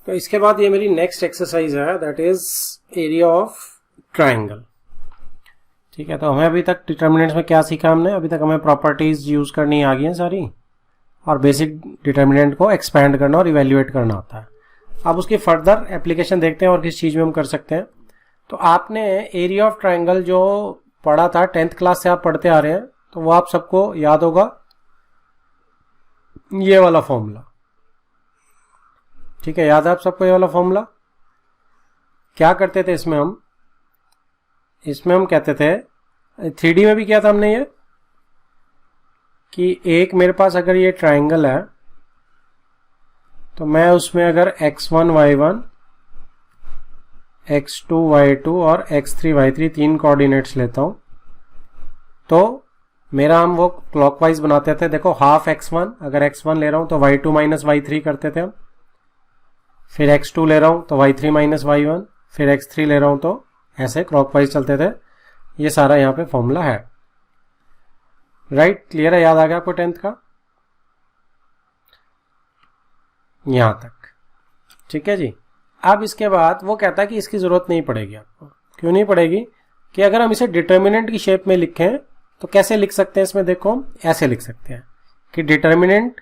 तो इसके बाद ये मेरी नेक्स्ट एक्सरसाइज है, that is area of triangle. ठीक है, तो हमें अभी तक डिटर्मिनेंट्स में क्या सीखा हमने, अभी तक हमें प्रॉपर्टीज यूज करनी आ गई हैं सारी, और बेसिक डिटर्मिनेंट को एक्सपैंड करना और इवेल्युएट करना होता है। अब उसकी फर्दर एप्लीकेशन देखते हैं और किस चीज में हम कर सकते हैं। तो आपने एरिया ऑफ ट्राइंगल जो पढ़ा था 10th क्लास से आप पढ़ते आ रहे हैं, तो वो आप सबको याद होगा, ये वाला फॉर्मूला। ठीक है, याद है आप सबको ये वाला फॉर्मूला? क्या करते थे इसमें हम कहते थे, 3D में भी किया था हमने ये, कि एक मेरे पास अगर ये ट्राइंगल है तो मैं उसमें अगर x1 y1 x2 y2 और x3 y3 तीन कोऑर्डिनेट्स लेता हूं, तो मेरा हम वो क्लॉकवाइज बनाते थे। देखो हाफ x1, अगर x1 ले रहा हूं तो y2 माइनस y3 करते थे हम, फिर x2 ले रहा हूं तो y3 माइनस y1, फिर x3 ले रहा हूं तो ऐसे क्लॉकवाइज चलते थे। ये सारा यहाँ पे फॉर्मूला है। राइट, क्लियर है? याद आ गया आपको 10th का यहां तक? ठीक है जी। अब इसके बाद वो कहता है कि इसकी जरूरत नहीं पड़ेगी आपको। क्यों नहीं पड़ेगी? कि अगर हम इसे डिटर्मिनेंट की शेप में लिखें तो कैसे लिख सकते हैं इसमें, देखो हम ऐसे लिख सकते हैं कि डिटर्मिनेंट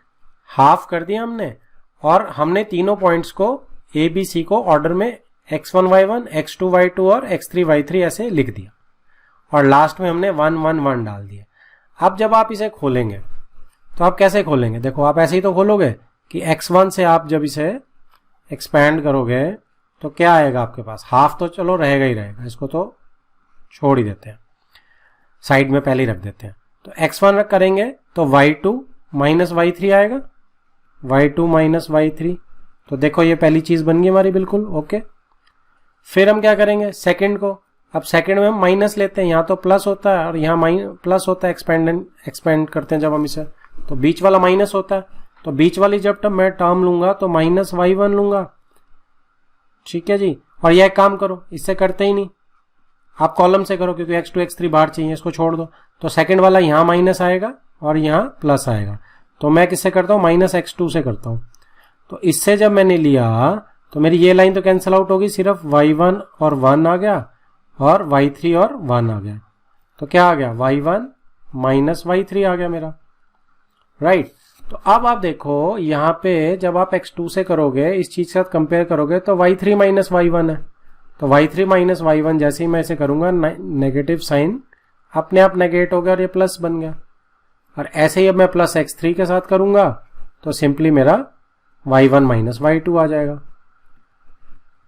हाफ कर दिया हमने, और हमने तीनों पॉइंट्स को ए बी सी को ऑर्डर में x1 y1 x2 y2 और x3 y3 ऐसे लिख दिया, और लास्ट में हमने 1 1 1 डाल दिया। अब जब आप इसे खोलेंगे तो आप कैसे खोलेंगे? देखो आप ऐसे ही तो खोलोगे कि x1 से आप जब इसे एक्सपैंड करोगे तो क्या आएगा आपके पास, हाफ तो चलो रहेगा ही रहेगा, इसको तो छोड़ ही देते हैं, साइड में पहले ही रख देते हैं। तो x1 करेंगे तो y2 माइनस y3 आएगा, y2 माइनस y3। तो देखो ये पहली चीज बन गई हमारी, बिल्कुल ओके। फिर हम क्या करेंगे सेकंड को, अब सेकंड में हम माइनस लेते हैं, यहाँ तो प्लस होता है और यहाँ प्लस होता है, एक्सपेंड करते हैं जब हम इसे, तो बीच वाला माइनस होता है, तो बीच वाली जब मैं टर्म लूंगा तो माइनस y1 लूंगा। ठीक है जी। और यह काम करो, इससे करते ही नहीं, आप कॉलम से करो क्योंकि x2 x3 बाहर चाहिए, इसको छोड़ दो। तो सेकंड वाला यहाँ माइनस आएगा और यहाँ प्लस आएगा, तो मैं किससे करता हूँ, माइनस x2 से करता हूँ। तो इससे जब मैंने लिया तो मेरी ये लाइन तो कैंसिल आउट होगी, सिर्फ y1 और 1 आ गया और y3 और 1 आ गया। तो क्या आ गया, y1 माइनस y3 आ गया मेरा। राइट। तो अब आप देखो यहाँ पे जब आप x2 से करोगे, इस चीज के साथ कंपेयर करोगे, तो y3 माइनस y1 है, तो y3 माइनस y1 जैसे ही मैं इसे करूंगा, नेगेटिव साइन अपने आप नेगेट हो गया और ये प्लस बन गया। और ऐसे ही अब मैं प्लस x3 के साथ करूंगा तो सिंपली मेरा y1 माइनस y2 आ जाएगा।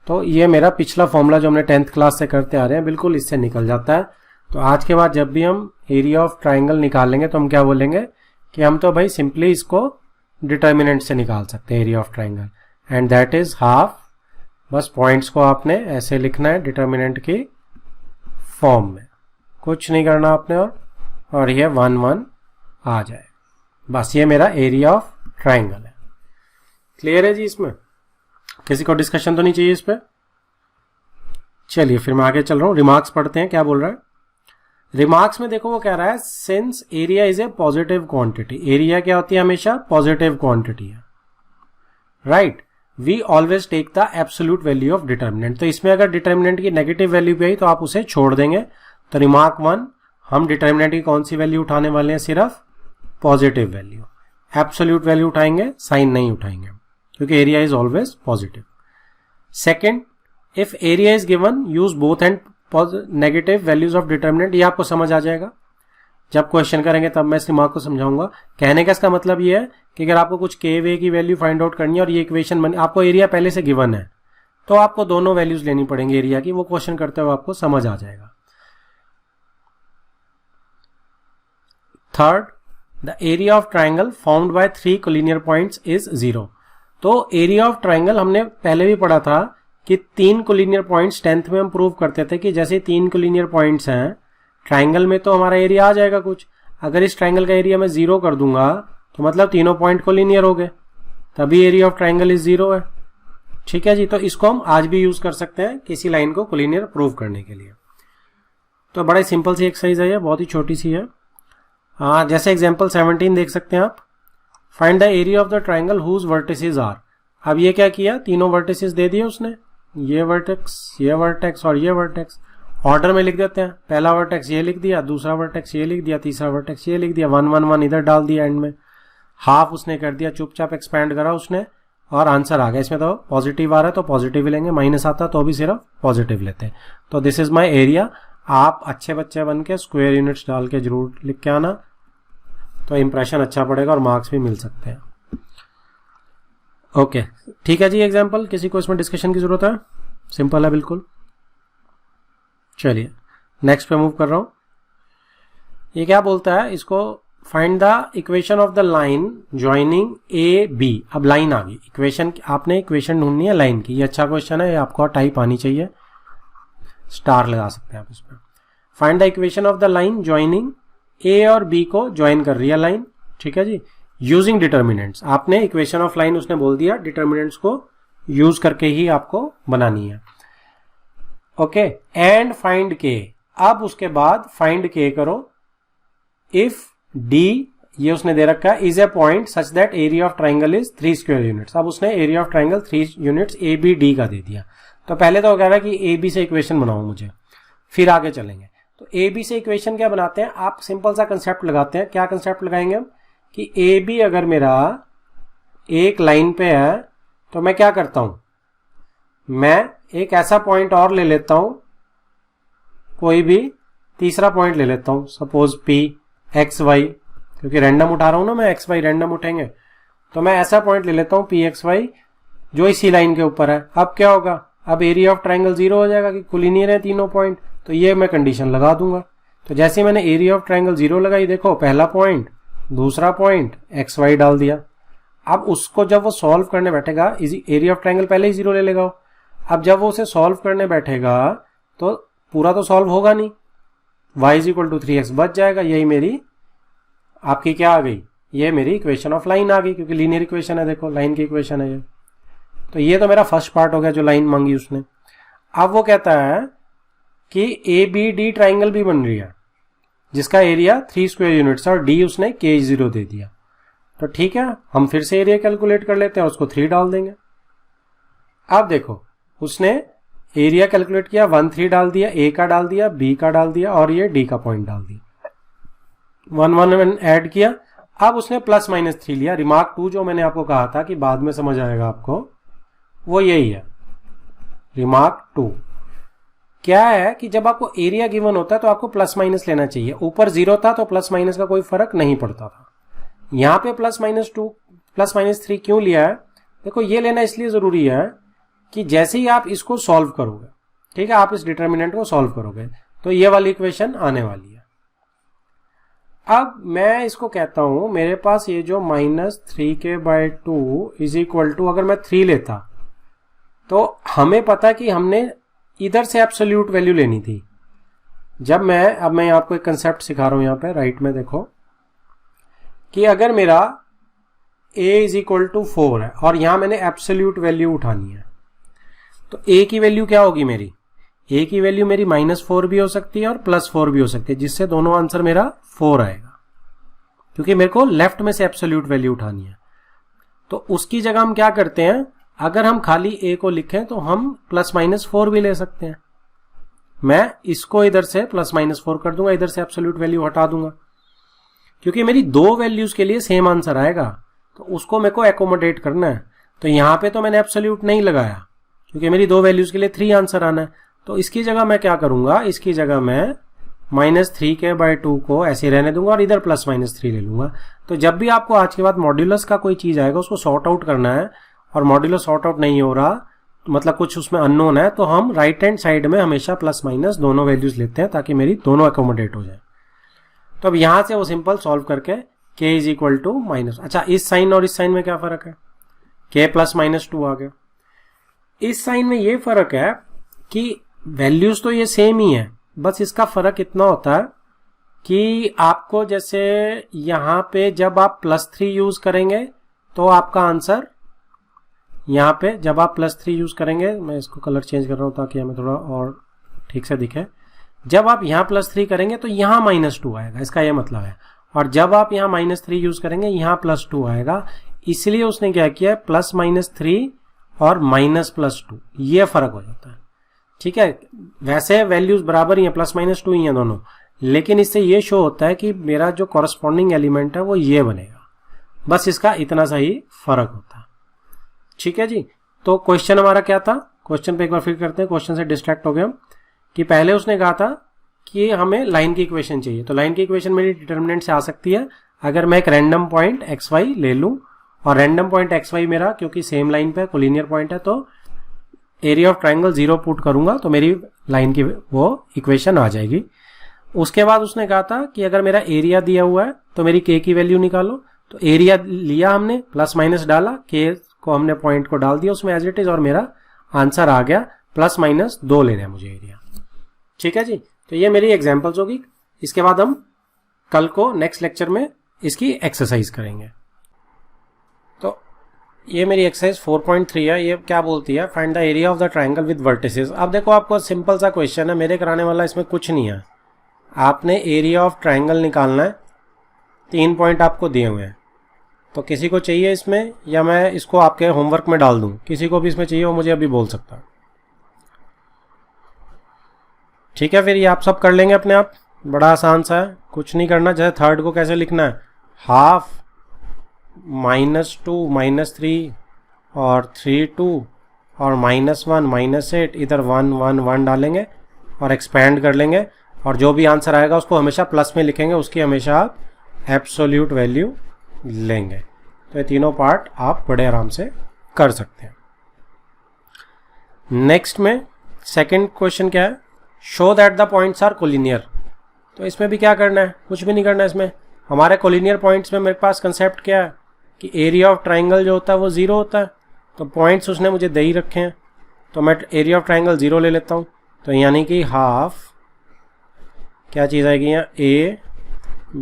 तो ये मेरा पिछला फॉर्मूला जो हमने 10th क्लास से करते आ रहे हैं, बिल्कुल इससे निकल जाता है। तो आज के बाद जब भी हम एरिया ऑफ ट्राइंगल निकालेंगे तो हम क्या बोलेंगे कि हम तो भाई सिंपली इसको डिटर्मिनेंट से निकाल सकते हैं, area of triangle, and that is half. बस पॉइंट्स को आपने ऐसे लिखना है डिटर्मिनेंट की फॉर्म में, कुछ नहीं करना आपने, और ये 1 1 आ जाए। बस ये मेरा एरिया ऑफ ट्राइंगल है। क्लियर है जी? इसमें किसी को डिस्कशन तो नहीं चाहिए इस पे? चलिए फिर मैं आगे चल रहा हूं, रिमार्क्स पढ़ते हैं क्या बोल रहा है। रिमार्क्स में देखो वो कह रहा है, since area is a positive quantity, area क्या होती है, हमेशा पॉजिटिव क्वांटिटी है। Right, we always take the absolute value of determinant. तो इसमें अगर डिटर्मिनेंट की नेगेटिव वैल्यू भी आई तो आप उसे छोड़ देंगे। तो रिमार्क 1, हम डिटर्मिनेंट की कौन सी वैल्यू उठाने वाले हैं, सिर्फ पॉजिटिव वैल्यू। एब्सोल्यूट वैल्यू उठाएंगे, साइन नहीं उठाएंगे, क्योंकि area is always positive. Second, if area is given use both and negative values of determinant. ये आपको समझ आ जाएगा जब क्वेश्चन करेंगे, तब मैं इस रिमार्क को समझाऊंगा। कहने का इसका मतलब ये है कि अगर आपको कुछ के वे की वैल्यू फाइंड आउट करनी है और ये इक्वेशन बनी, आपको एरिया पहले से गिवन है, तो आपको दोनों वैल्यूज लेनी पड़ेंगी एरिया की, वो क्वेश्चन करते हुए आपको समझ आ जाएगा। Third, the area of triangle found by 3 collinear points is 0। तो एरिया ऑफ ट्राइंगल हमने पहले भी पढ़ा था कि 3 कोलिनियर पॉइंट्स 10th में हम प्रूव करते थे कि जैसे 3 कोलिनियर पॉइंट्स हैं ट्राइंगल में तो हमारा एरिया आ जाएगा कुछ। अगर इस ट्राइंगल का एरिया मैं 0 कर दूंगा तो मतलब तीनों पॉइंट कोलिनियर हो गए, तभी एरिया ऑफ ट्राइंगल इज 0 है। ठीक है जी। तो इसको हम आज भी यूज कर सकते हैं किसी लाइन को कोलिनियर प्रूव करने के लिए। तो बड़ा सिंपल सी एक्सरसाइज है, बहुत ही छोटी सी है। जैसे एग्जाम्पल 17 देख सकते हैं आप, find the area of the triangle whose vertices are. अब ये क्या किया, तीनों वर्टिसेस दे दिए उसने, ये वर्टेक्स और ये वर्टेक्स। ऑर्डर में लिख देते हैं, पहला वर्टेक्स ये लिख दिया, दूसरा वर्टेक्स ये लिख दिया, तीसरा वर्टेक्स ये लिख दिया, 1 1 1 इधर डाल दिया एंड में, हाफ उसने कर दिया, चुपचाप एक्सपैंड करा उसने और आंसर आ गया। इसमें तो पॉजिटिव आ रहा है तो पॉजिटिव ही लेंगे, माइनस आता तो भी सिर्फ पॉजिटिव लेते हैं। तो दिस इज माई एरिया। आप अच्छे बच्चे बन के स्क्वायर यूनिट्स डाल के जरूर लिख के आना, तो इंप्रेशन अच्छा पड़ेगा और मार्क्स भी मिल सकते हैं। ओके ठीक है जी। एग्जाम्पल किसी को इसमें डिस्कशन की जरूरत है? सिंपल है बिल्कुल। चलिए नेक्स्ट पे मूव कर रहा हूं। ये क्या बोलता है, इसको find the equation of the line joining A B. अब लाइन आ गई, इक्वेशन, आपने इक्वेशन ढूंढनी है लाइन की। ये अच्छा क्वेश्चन है, ये आपको टाइप आनी चाहिए, स्टार लगा सकते हैं आप इसमें। Find the equation of the line joining A और बी को ज्वाइन कर रही है लाइन, ठीक है जी, यूजिंग डिटर्मिनेंट्स। आपने इक्वेशन ऑफ लाइन उसने बोल दिया, डिटर्मिनेंट्स को यूज करके ही आपको बनानी है। ओके एंड फाइंड के। अब उसके बाद फाइंड के करो इफ डी, ये उसने दे रखा है, is a point such that area of triangle is 3 square units. अब उसने area of triangle 3 units A B D का दे दिया। तो पहले तो वो कह रहा है कि ए बी से इक्वेशन बनाओ मुझे, फिर आगे चलेंगे। तो ए बी से इक्वेशन क्या बनाते हैं, आप सिंपल सा कंसेप्ट लगाते हैं। क्या कंसेप्ट लगाएंगे हम कि ए बी अगर मेरा एक लाइन पे है तो मैं क्या करता हूं, मैं एक ऐसा पॉइंट और ले लेता हूं, कोई भी तीसरा पॉइंट ले लेता हूं, सपोज पी एक्स वाई, क्योंकि रैंडम उठा रहा हूं ना मैं, एक्स वाई रैंडम उठेंगे, तो मैं ऐसा पॉइंट ले लेता हूं पी एक्स वाई जो इसी लाइन के ऊपर है। अब क्या होगा, अब एरिया ऑफ ट्राइंगल 0 हो जाएगा कि खुल ही नहीं रहे तीनों पॉइंट। तो ये मैं कंडीशन लगा दूंगा। तो जैसे मैंने एरिया ऑफ ट्राइंगल 0 लगाई, देखो पहला पॉइंट, दूसरा पॉइंट, एक्स वाई डाल दिया। अब उसको जब वो सॉल्व करने बैठेगा, एरिया ऑफ ट्राइंगल पहले ही 0 ले लेगा। अब जब वो उसे सॉल्व करने बैठेगा तो पूरा तो सॉल्व होगा नहीं, y = 3x बच जाएगा। यही मेरी आपकी क्या आ गई, ये मेरी इक्वेशन ऑफ लाइन आ गई, क्योंकि लीनियर इक्वेशन है, देखो लाइन की इक्वेशन है ये। तो ये तो मेरा फर्स्ट पार्ट हो गया जो लाइन मांगी उसने। अब वो कहता है कि ए बी डी ट्राइंगल भी बन रही है जिसका एरिया 3 स्क्वायर यूनिट्स और डी उसने K0 दे दिया। तो ठीक है, हम फिर से एरिया कैलकुलेट कर लेते हैं और उसको 3 डाल देंगे। अब देखो उसने एरिया कैलकुलेट किया, 1 3 डाल दिया, ए का डाल दिया, बी का डाल दिया और ये डी का पॉइंट डाल दिया, 1 1 1 ऐड किया। अब उसने +-3 लिया। रिमार्क 2 जो मैंने आपको कहा था कि बाद में समझ आएगा आपको, वो यही है। रिमार्क 2 क्या है कि जब आपको एरिया गिवन होता है तो आपको +- लेना चाहिए। ऊपर 0 था तो +- का कोई फर्क नहीं पड़ता था। यहां पे +-2 +-3 क्यों लिया है, देखो ये लेना इसलिए जरूरी है कि जैसे ही आप इसको सॉल्व करोगे, ठीक है, आप इस डिटर्मिनेंट को सॉल्व करोगे तो ये वाली इक्वेशन आने वाली है। अब मैं इसको कहता हूं, मेरे पास ये जो -3k/2 = अगर मैं 3 लेता तो हमें पता कि हमने इधर से एब्सोल्यूट वैल्यू लेनी थी। जब अब मैं आपको एक कंसेप्ट सिखा रहा हूं, यहां पे राइट में देखो कि अगर मेरा a = 4 है और यहां मैंने एब्सोल्यूट वैल्यू उठानी है, तो a की वैल्यू क्या होगी मेरी, a की वैल्यू मेरी -4 भी हो सकती है और +4 भी हो सकती है, जिससे दोनों आंसर मेरा 4 आएगा, क्योंकि मेरे को लेफ्ट में से एब्सोल्यूट वैल्यू उठानी है। तो उसकी जगह हम क्या करते हैं, अगर हम खाली a को लिखें तो हम +-4 भी ले सकते हैं। मैं इसको इधर से +-4 कर दूंगा, इधर से एब्सोल्यूट वैल्यू हटा दूंगा, क्योंकि मेरी 2 वैल्यूज के लिए सेम आंसर आएगा, तो उसको मेरे को एकोमोडेट करना है। तो यहां पे तो मैंने एब्सोल्यूट नहीं लगाया क्योंकि मेरी 2 वैल्यूज के लिए 3 आंसर आना है। तो इसकी जगह मैं क्या करूंगा, इसकी जगह मैं -3k/2 को ऐसे रहने दूंगा और इधर +-3 ले लूंगा। तो जब भी आपको आज के बाद मॉड्यूलस का कोई चीज आएगा उसको सॉर्ट आउट करना है और मॉड्यूलस सॉर्ट आउट नहीं हो रहा, मतलब कुछ उसमें अननोन है, तो हम राइट हैंड साइड में हमेशा +- दोनों वैल्यूज लेते हैं ताकि मेरी दोनों एकोमोडेट हो जाए। तो अब यहां से वो सिंपल सॉल्व करके k = अच्छा, इस साइन और इस साइन में क्या फर्क है, k +-2 आ गया। इस साइन में ये फर्क है कि वैल्यूज तो ये सेम ही है, बस इसका फर्क इतना होता है कि आपको जैसे यहां पे जब आप +3 यूज करेंगे तो आपका आंसर, यहां पे जब आप +3 यूज करेंगे, मैं इसको कलर चेंज कर रहा हूं ताकि हमें थोड़ा और ठीक से दिखे, जब आप यहां +3 करेंगे तो यहां -2 आएगा, इसका यह मतलब है। और जब आप यहां -3 यूज करेंगे यहां +2 आएगा। इसलिए उसने क्या किया है, +-3 और -+2, ये फर्क हो जाता है। ठीक है, वैसे वैल्यूज बराबर ही है, +-2 ही है दोनों, लेकिन इससे ये शो होता है कि मेरा जो कॉरस्पॉन्डिंग एलिमेंट है वो ये बनेगा, बस इसका इतना सा ही फर्क होता है। ठीक है जी, तो क्वेश्चन हमारा क्या था, क्वेश्चन पे एक बार फिर करते हैं, क्वेश्चन से डिस्ट्रैक्ट हो गए हम, कि पहले उसने कहा था कि हमें लाइन की इक्वेशन चाहिए। तो लाइन की इक्वेशन मेरी डिटर्मिनेंट से आ सकती है अगर मैं एक रैंडम पॉइंट XY ले लूं, और रैंडम पॉइंट XY मेरा क्योंकि सेम लाइन पे कोलिनियर पॉइंट है, तो एरिया ऑफ ट्राइंगल 0 पुट करूंगा तो मेरी लाइन की वो इक्वेशन आ जाएगी। उसके बाद उसने कहा था कि अगर मेरा एरिया दिया हुआ है तो मेरी K की वैल्यू निकालो। तो एरिया लिया हमने, प्लस डाला, K को हमने पॉइंट को डाल दिया उसमें एज इट इज, और मेरा आंसर आ गया +-2 लेना है मुझे एरिया। ठीक है जी, तो ये मेरी एग्जांपल्स होगी। इसके बाद हम कल को नेक्स्ट लेक्चर में इसकी एक्सरसाइज करेंगे। तो ये मेरी एक्सरसाइज 4.3 है। ये क्या बोलती है, find the area of the triangle with vertices. अब देखो आपको सिंपल सा क्वेश्चन है, मेरे कराने वाला इसमें कुछ नहीं है, आपने एरिया ऑफ ट्राइंगल निकालना है। 3 पॉइंट आपको दिए हुए हैं, तो किसी को चाहिए इसमें, या मैं इसको आपके होमवर्क में डाल दूं, किसी को भी इसमें चाहिए वो मुझे अभी बोल सकता है। ठीक है, फिर ये आप सब कर लेंगे अपने आप, बड़ा आसान सा है, कुछ नहीं करना। जैसे थर्ड को कैसे लिखना है, हाफ -2 -3 और 3 2 और -1 -8, इधर 1 1 1 डालेंगे और एक्सपेंड कर लेंगे, और जो भी आंसर आएगा उसको हमेशा प्लस में लिखेंगे, उसकी हमेशा आप एब्सोल्यूट वैल्यू लेंगे। तो ये तीनों पार्ट आप बड़े आराम से कर सकते हैं। नेक्स्ट में सेकंड क्वेश्चन क्या है, show that the points are collinear. तो इसमें भी क्या करना है, कुछ भी नहीं करना है। इसमें हमारे कोलिनियर पॉइंट्स में मेरे पास कंसेप्ट क्या है कि एरिया ऑफ ट्राइंगल जो होता है वो 0 होता है। तो पॉइंट्स उसने मुझे दे ही रखे हैं, तो मैं एरिया ऑफ ट्राइंगल 0 ले लेता हूँ। तो यानी कि हाफ क्या चीज़ आएगी यहाँ, A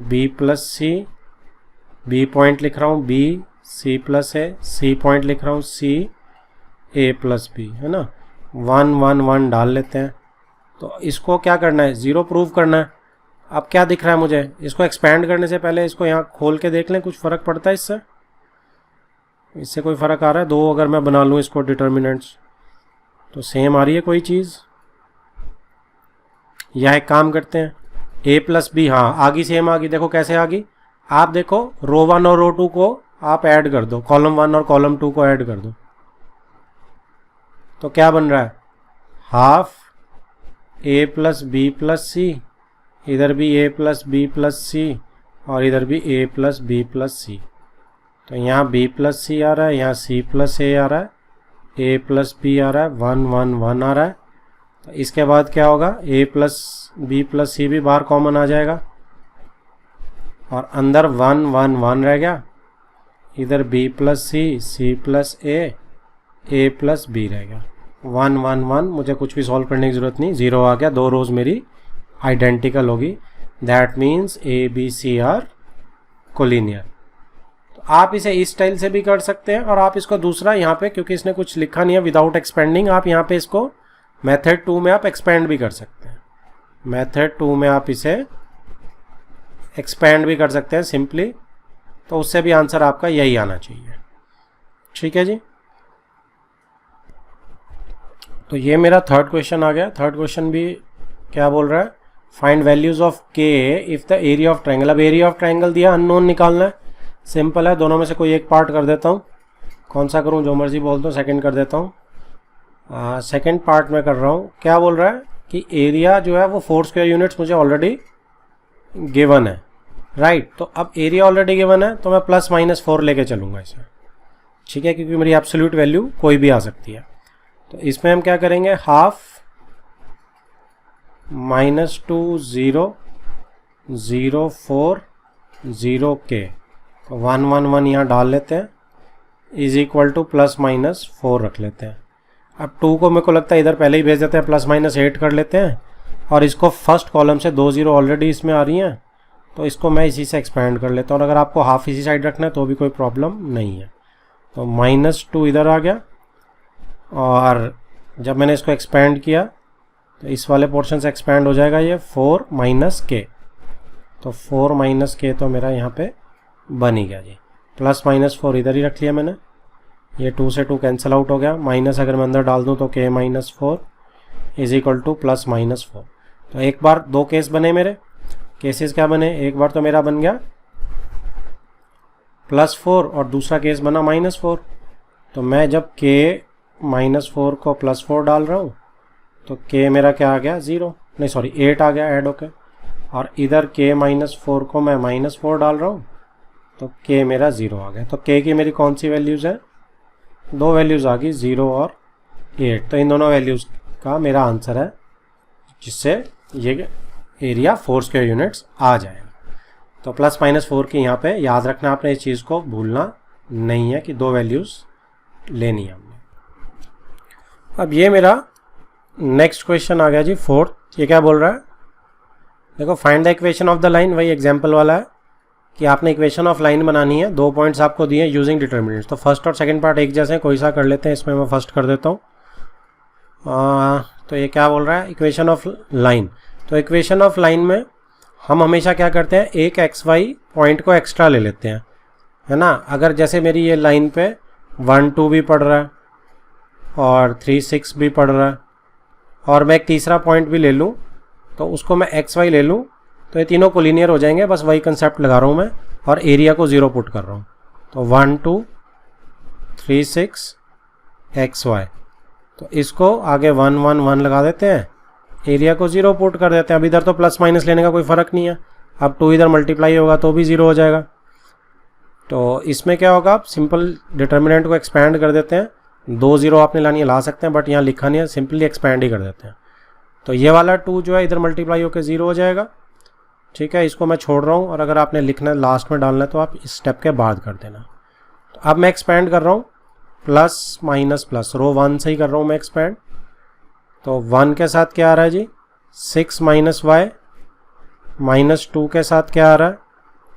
B + C, B point लिख रहा हूँ B C + A, C point लिख रहा हूँ C A + B, है ना। 1 1 1 डाल लेते हैं। तो इसको क्या करना है, 0 प्रूव करना है। अब क्या दिख रहा है मुझे, इसको एक्सपैंड करने से पहले इसको यहाँ खोल के देख लें, कुछ फ़र्क पड़ता है इससे, इससे कोई फ़र्क आ रहा है। 2 अगर मैं बना लूँ इसको डिटर्मिनेंट्स, तो सेम आ रही है कोई चीज़, या एक काम करते हैं A + B, हाँ आगी सेम आ गई। देखो कैसे आ गई, आप देखो रो 1 और रो 2 को आप ऐड कर दो, कॉलम 1 और कॉलम 2 को ऐड कर दो, तो क्या बन रहा है, हाफ A + B + C, इधर भी A + B + C और इधर भी A + B + C। तो यहाँ B + C आ रहा है, यहाँ C + A आ रहा है, A + B आ रहा है, 1 1 1 आ रहा है। तो इसके बाद क्या होगा, A + B + C भी बाहर कॉमन आ जाएगा, और अंदर 1 1 1 रह गया, इधर B + C C + A + B रह गया। 1 1 1, मुझे कुछ भी सॉल्व करने की ज़रूरत नहीं, 0 आ गया। 2 रोज मेरी आइडेंटिकल होगी, that means A B C are collinear. तो आप इसे इस स्टाइल से भी कर सकते हैं, और आप इसको दूसरा यहाँ पे, क्योंकि इसने कुछ लिखा नहीं है विदाउट एक्सपेंडिंग, आप यहाँ पे इसको मेथड 2 में आप एक्सपेंड भी कर सकते हैं। मेथड 2 में आप इसे एक्सपेंड भी कर सकते हैं सिंपली, तो उससे भी आंसर आपका यही आना चाहिए। ठीक है जी, तो ये मेरा थर्ड क्वेश्चन आ गया। थर्ड क्वेश्चन भी क्या बोल रहा है, find values of K if the area of triangle. अब एरिया ऑफ ट्राइंगल दिया, अननोन निकालना है, सिंपल है। दोनों में से कोई एक पार्ट कर देता हूँ, कौन सा करूँ, जो मर्जी बोल दो, सेकंड कर देता हूँ। सेकंड पार्ट में कर रहा हूँ। क्या बोल रहा है कि एरिया जो है वो 4 स्क्वायर यूनिट्स मुझे ऑलरेडी गिवन है, राइट। तो अब एरिया ऑलरेडी गिवन है, तो मैं +-4 लेके चलूँगा इसे, ठीक है, क्योंकि मेरी एब्सोल्यूट वैल्यू कोई भी आ सकती है। तो इसमें हम क्या करेंगे, हाफ -2 0 0 4 0 K, तो 1 1 1 यहाँ डाल लेते हैं, इज इक्वल टू +-4 रख लेते हैं। अब 2 को मेरे को लगता है इधर पहले ही भेज देते हैं, +-8 कर लेते हैं, और इसको फर्स्ट कॉलम से 2 0 ऑलरेडी इसमें आ रही हैं, तो इसको मैं इसी से एक्सपेंड कर लेता हूँ। और अगर आपको हाफ इसी साइड रखना है तो भी कोई प्रॉब्लम नहीं है। तो -2 इधर आ गया, और जब मैंने इसको एक्सपेंड किया तो इस वाले पोर्शन से एक्सपेंड हो जाएगा ये 4 - K, तो 4 - K तो मेरा यहाँ पे बन ही गया जी। +-4 इधर ही रख लिया मैंने, ये 2 से 2 कैंसिल आउट हो गया, माइनस अगर मैं अंदर डाल दूँ तो k minus 4 is equal two plus minus 4। तो एक बार 2 केस बने मेरे, केसेस क्या बने, एक बार तो मेरा बन गया +4 और दूसरा केस बना -4। तो मैं जब k -4 को +4 डाल रहा हूँ तो k मेरा क्या आ गया 0, नहीं सॉरी 8 आ गया ऐड होके, और इधर k -4 को मैं -4 डाल रहा हूँ तो k मेरा 0 आ गया। तो k की मेरी कौन सी वैल्यूज़ है, 2 वैल्यूज़ आ गई 0 और 8। तो इन दोनों वैल्यूज़ का मेरा आंसर है, जिससे ये एरिया 4 स्क्वायर यूनिट्स आ जाएगा। तो +-4 की यहाँ पे याद रखना, आपने इस चीज़ को भूलना नहीं है कि 2 वैल्यूज़ लेनी है हमने। अब ये मेरा नेक्स्ट क्वेश्चन आ गया जी 4th। ये क्या बोल रहा है, देखो find the equation of the line, वही एग्जाम्पल वाला है कि आपने इक्वेशन ऑफ लाइन बनानी है, 2 पॉइंट्स आपको दिए यूजिंग डिटर्मिनेंट्स। तो फर्स्ट और सेकंड पार्ट एक जैसे हैं, कोई सा कर लेते हैं, इसमें मैं फर्स्ट कर देता हूँ। तो ये क्या बोल रहा है, इक्वेशन ऑफ लाइन। तो इक्वेशन ऑफ लाइन में हम हमेशा क्या करते हैं, एक XY पॉइंट को एक्स्ट्रा ले लेते हैं, है ना। अगर जैसे मेरी ये लाइन पे 1 2 भी पड़ रहा है और 3 6 भी पड़ रहा है, और मैं एक तीसरा पॉइंट भी ले लूँ तो उसको मैं XY ले लूँ, तो ये तीनों कोलिनियर हो जाएंगे। बस वही कंसेप्ट लगा रहा हूँ मैं, और एरिया को 0 पुट कर रहा हूँ। तो 1 2 3 6 XY, तो इसको आगे 1 1 1 लगा देते हैं, एरिया को 0 पुट कर देते हैं। अब इधर तो प्लस माइनस लेने का कोई फ़र्क नहीं है, अब 2 इधर मल्टीप्लाई होगा तो भी 0 हो जाएगा। तो इसमें क्या होगा, आप सिंपल डिटर्मिनेंट को एक्सपैंड कर देते हैं, 2 0 आपने लानी है ला सकते हैं, बट यहाँ लिखा नहीं है, सिंपली एक्सपैंड ही कर देते हैं। तो ये वाला 2 जो है इधर मल्टीप्लाई होकर 0 हो जाएगा, ठीक है। इसको मैं छोड़ रहा हूँ, और अगर आपने लिखना है लास्ट में डालना है तो आप इस स्टेप के बाद कर देना। तो अब मैं एक्सपैंड कर रहा हूँ, प्लस माइनस प्लस, रो 1 से ही कर रहा हूँ मैं एक्सपैंड। तो 1 के साथ क्या आ रहा है जी 6 माइनस वाई, -2 के साथ क्या आ रहा है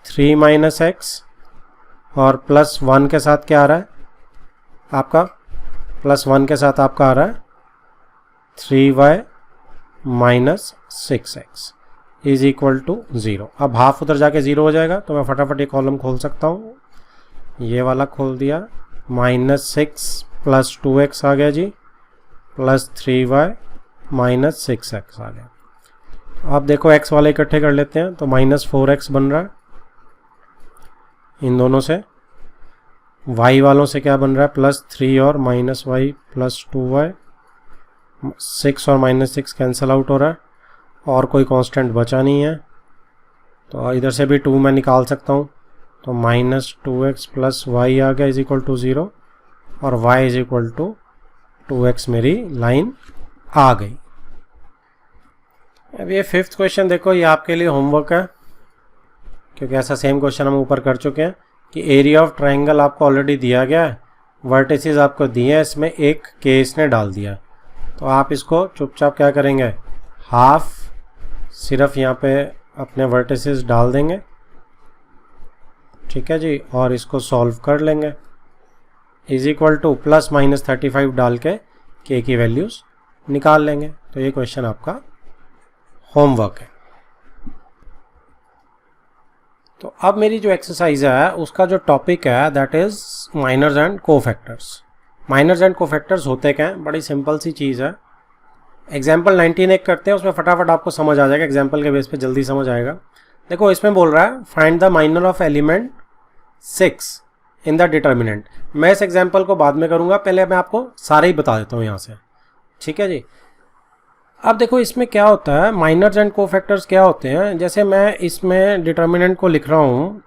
3 माइनस एक्स, और +1 के साथ क्या आ रहा है आपका, +1 के साथ आपका आ रहा है 3y minus 6x is equal to 0। अब हाफ उधर जाके 0 हो जाएगा, तो मैं फटाफट ये कॉलम खोल सकता हूँ, ये वाला खोल दिया, -6 + 2x आ गया जी, +3y माइनस 6x आ गया। अब देखो x वाले इकट्ठे कर लेते हैं, तो -4x बन रहा है इन दोनों से, y वालों से क्या बन रहा है +3 और -y + 2y, 6 और -6 कैंसिल आउट हो रहा है, और कोई कांस्टेंट बचा नहीं है। तो इधर से भी 2 मैं निकाल सकता हूँ, तो -2x + y आ गया इज इक्वल टू 0, और y is equal to 2x मेरी लाइन आ गई। अब ये 5th क्वेश्चन देखो, ये आपके लिए होमवर्क है, क्योंकि ऐसा सेम क्वेश्चन हम ऊपर कर चुके हैं कि एरिया ऑफ ट्रायंगल आपको ऑलरेडी दिया गया है, वर्टिसेस आपको दिए हैं, इसमें एक केस ने डाल दिया। तो आप इसको चुपचाप क्या करेंगे, हाफ सिर्फ यहाँ पे अपने वर्टिसेस डाल देंगे, ठीक है जी, और इसको सॉल्व कर लेंगे, इज इक्वल टू +-35 डाल के k की वैल्यूज़ निकाल लेंगे। तो ये क्वेश्चन आपका होमवर्क है। तो अब मेरी जो एक्सरसाइज है उसका जो टॉपिक है that is minors and cofactors. Minors and cofactors होते क्या हैं, बड़ी सिंपल सी चीज़ है। एग्जाम्पल 19 एक करते हैं, उसमें फटाफट आपको समझ आ जाएगा, एग्जाम्पल के बेस पे जल्दी समझ आएगा। देखो इसमें बोल रहा है find the minor of element 6 in the determinant. मैं इस एग्जाम्पल को बाद में करूँगा, पहले मैं आपको सारे ही बता देता हूँ यहाँ से, ठीक है जी। अब देखो इसमें क्या होता है, माइनर्स एंड कोफैक्टर्स क्या होते हैं। जैसे मैं इसमें डिटर्मिनेंट को लिख रहा हूँ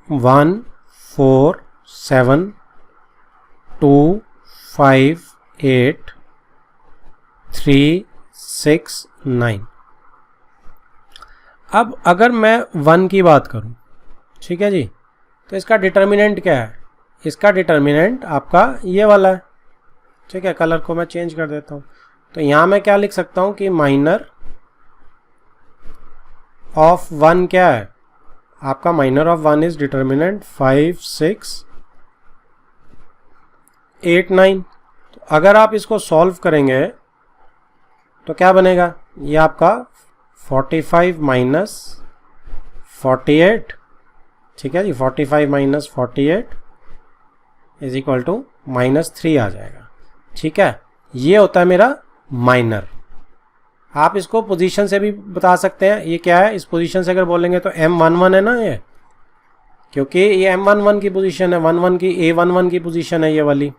1 4 7 2 5 8 3 6 9। अब अगर मैं 1 की बात करूं, ठीक है जी, तो इसका डिटर्मिनेंट क्या है, इसका डिटर्मिनेंट आपका ये वाला है, ठीक है। कलर को मैं चेंज कर देता हूं, तो यहां मैं क्या लिख सकता हूं कि माइनर ऑफ 1 क्या है, आपका माइनर ऑफ 1 इज डिटर्मिनेंट 5 6 8 9। तो अगर आप इसको सॉल्व करेंगे तो क्या बनेगा, ये आपका 45 माइनस 48, ठीक है जी, 45 माइनस 48 इज इक्वल टू -3 आ जाएगा। ठीक है, ये होता है मेरा माइनर। आप इसको पोजीशन से भी बता सकते हैं। ये क्या है, इस पोजीशन से अगर बोलेंगे तो M11 है ना ये, क्योंकि ये M11 की पोजीशन है, 11 की A11 की पोजीशन है ये वाली।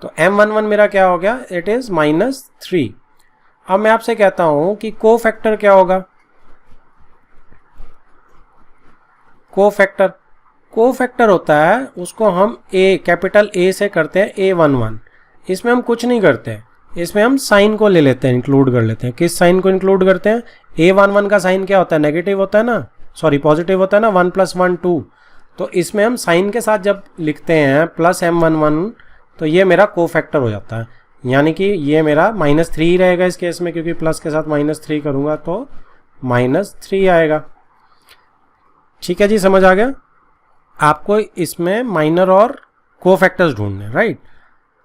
तो M11 मेरा क्या हो गया, इट इज -3। अब मैं आपसे कहता हूं कि कोफैक्टर क्या होगा। कोफैक्टर होता है, उसको हम कैपिटल A से करते हैं A11। इसमें हम कुछ नहीं करते, इसमें हम साइन को ले लेते हैं, इंक्लूड कर लेते हैं। किस साइन को इंक्लूड करते हैं, A11 का साइन क्या होता है, नेगेटिव होता है ना, सॉरी पॉजिटिव होता है ना, 1 + 1 2। तो इसमें हम साइन के साथ जब लिखते हैं +M11, तो ये मेरा कोफैक्टर हो जाता है। यानी कि ये मेरा -3 रहेगा इस केस में, क्योंकि प्लस के साथ -3 करूंगा तो -3 आएगा। ठीक है जी, समझ आ गया। आपको इसमें माइनर और कोफैक्टर्स ढूंढने, राइट।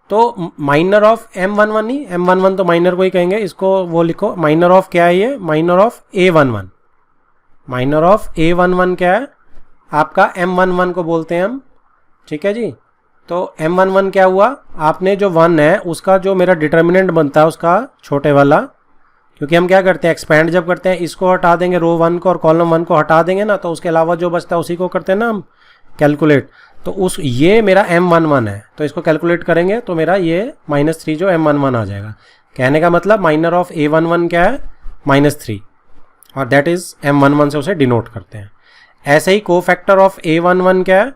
तो माइनर ऑफ M11 नहीं, M11 तो माइनर को ही कहेंगे, इसको वो लिखो। माइनर ऑफ क्या है ये, minor of A11। Minor of A11 क्या है, आपका M11 को बोलते हैं हम। ठीक है जी, तो M11 क्या हुआ, आपने जो 1 है उसका जो मेरा डिटर्मिनेंट बनता है उसका छोटे वाला, क्योंकि हम क्या करते हैं, एक्सपेंड जब करते हैं इसको हटा देंगे, रो 1 को और कॉलम 1 को हटा देंगे ना, तो उसके अलावा जो बचता है उसी को करते हैं ना हम कैलकुलेट। तो ये मेरा M11 है, तो इसको कैलकुलेट करेंगे तो मेरा ये -3 जो M11 आ जाएगा। कहने का मतलब माइनर ऑफ A11 क्या है, -3, और दैट इज M11 से उसे डिनोट करते हैं। ऐसे ही कोफैक्टर ऑफ A11 क्या है,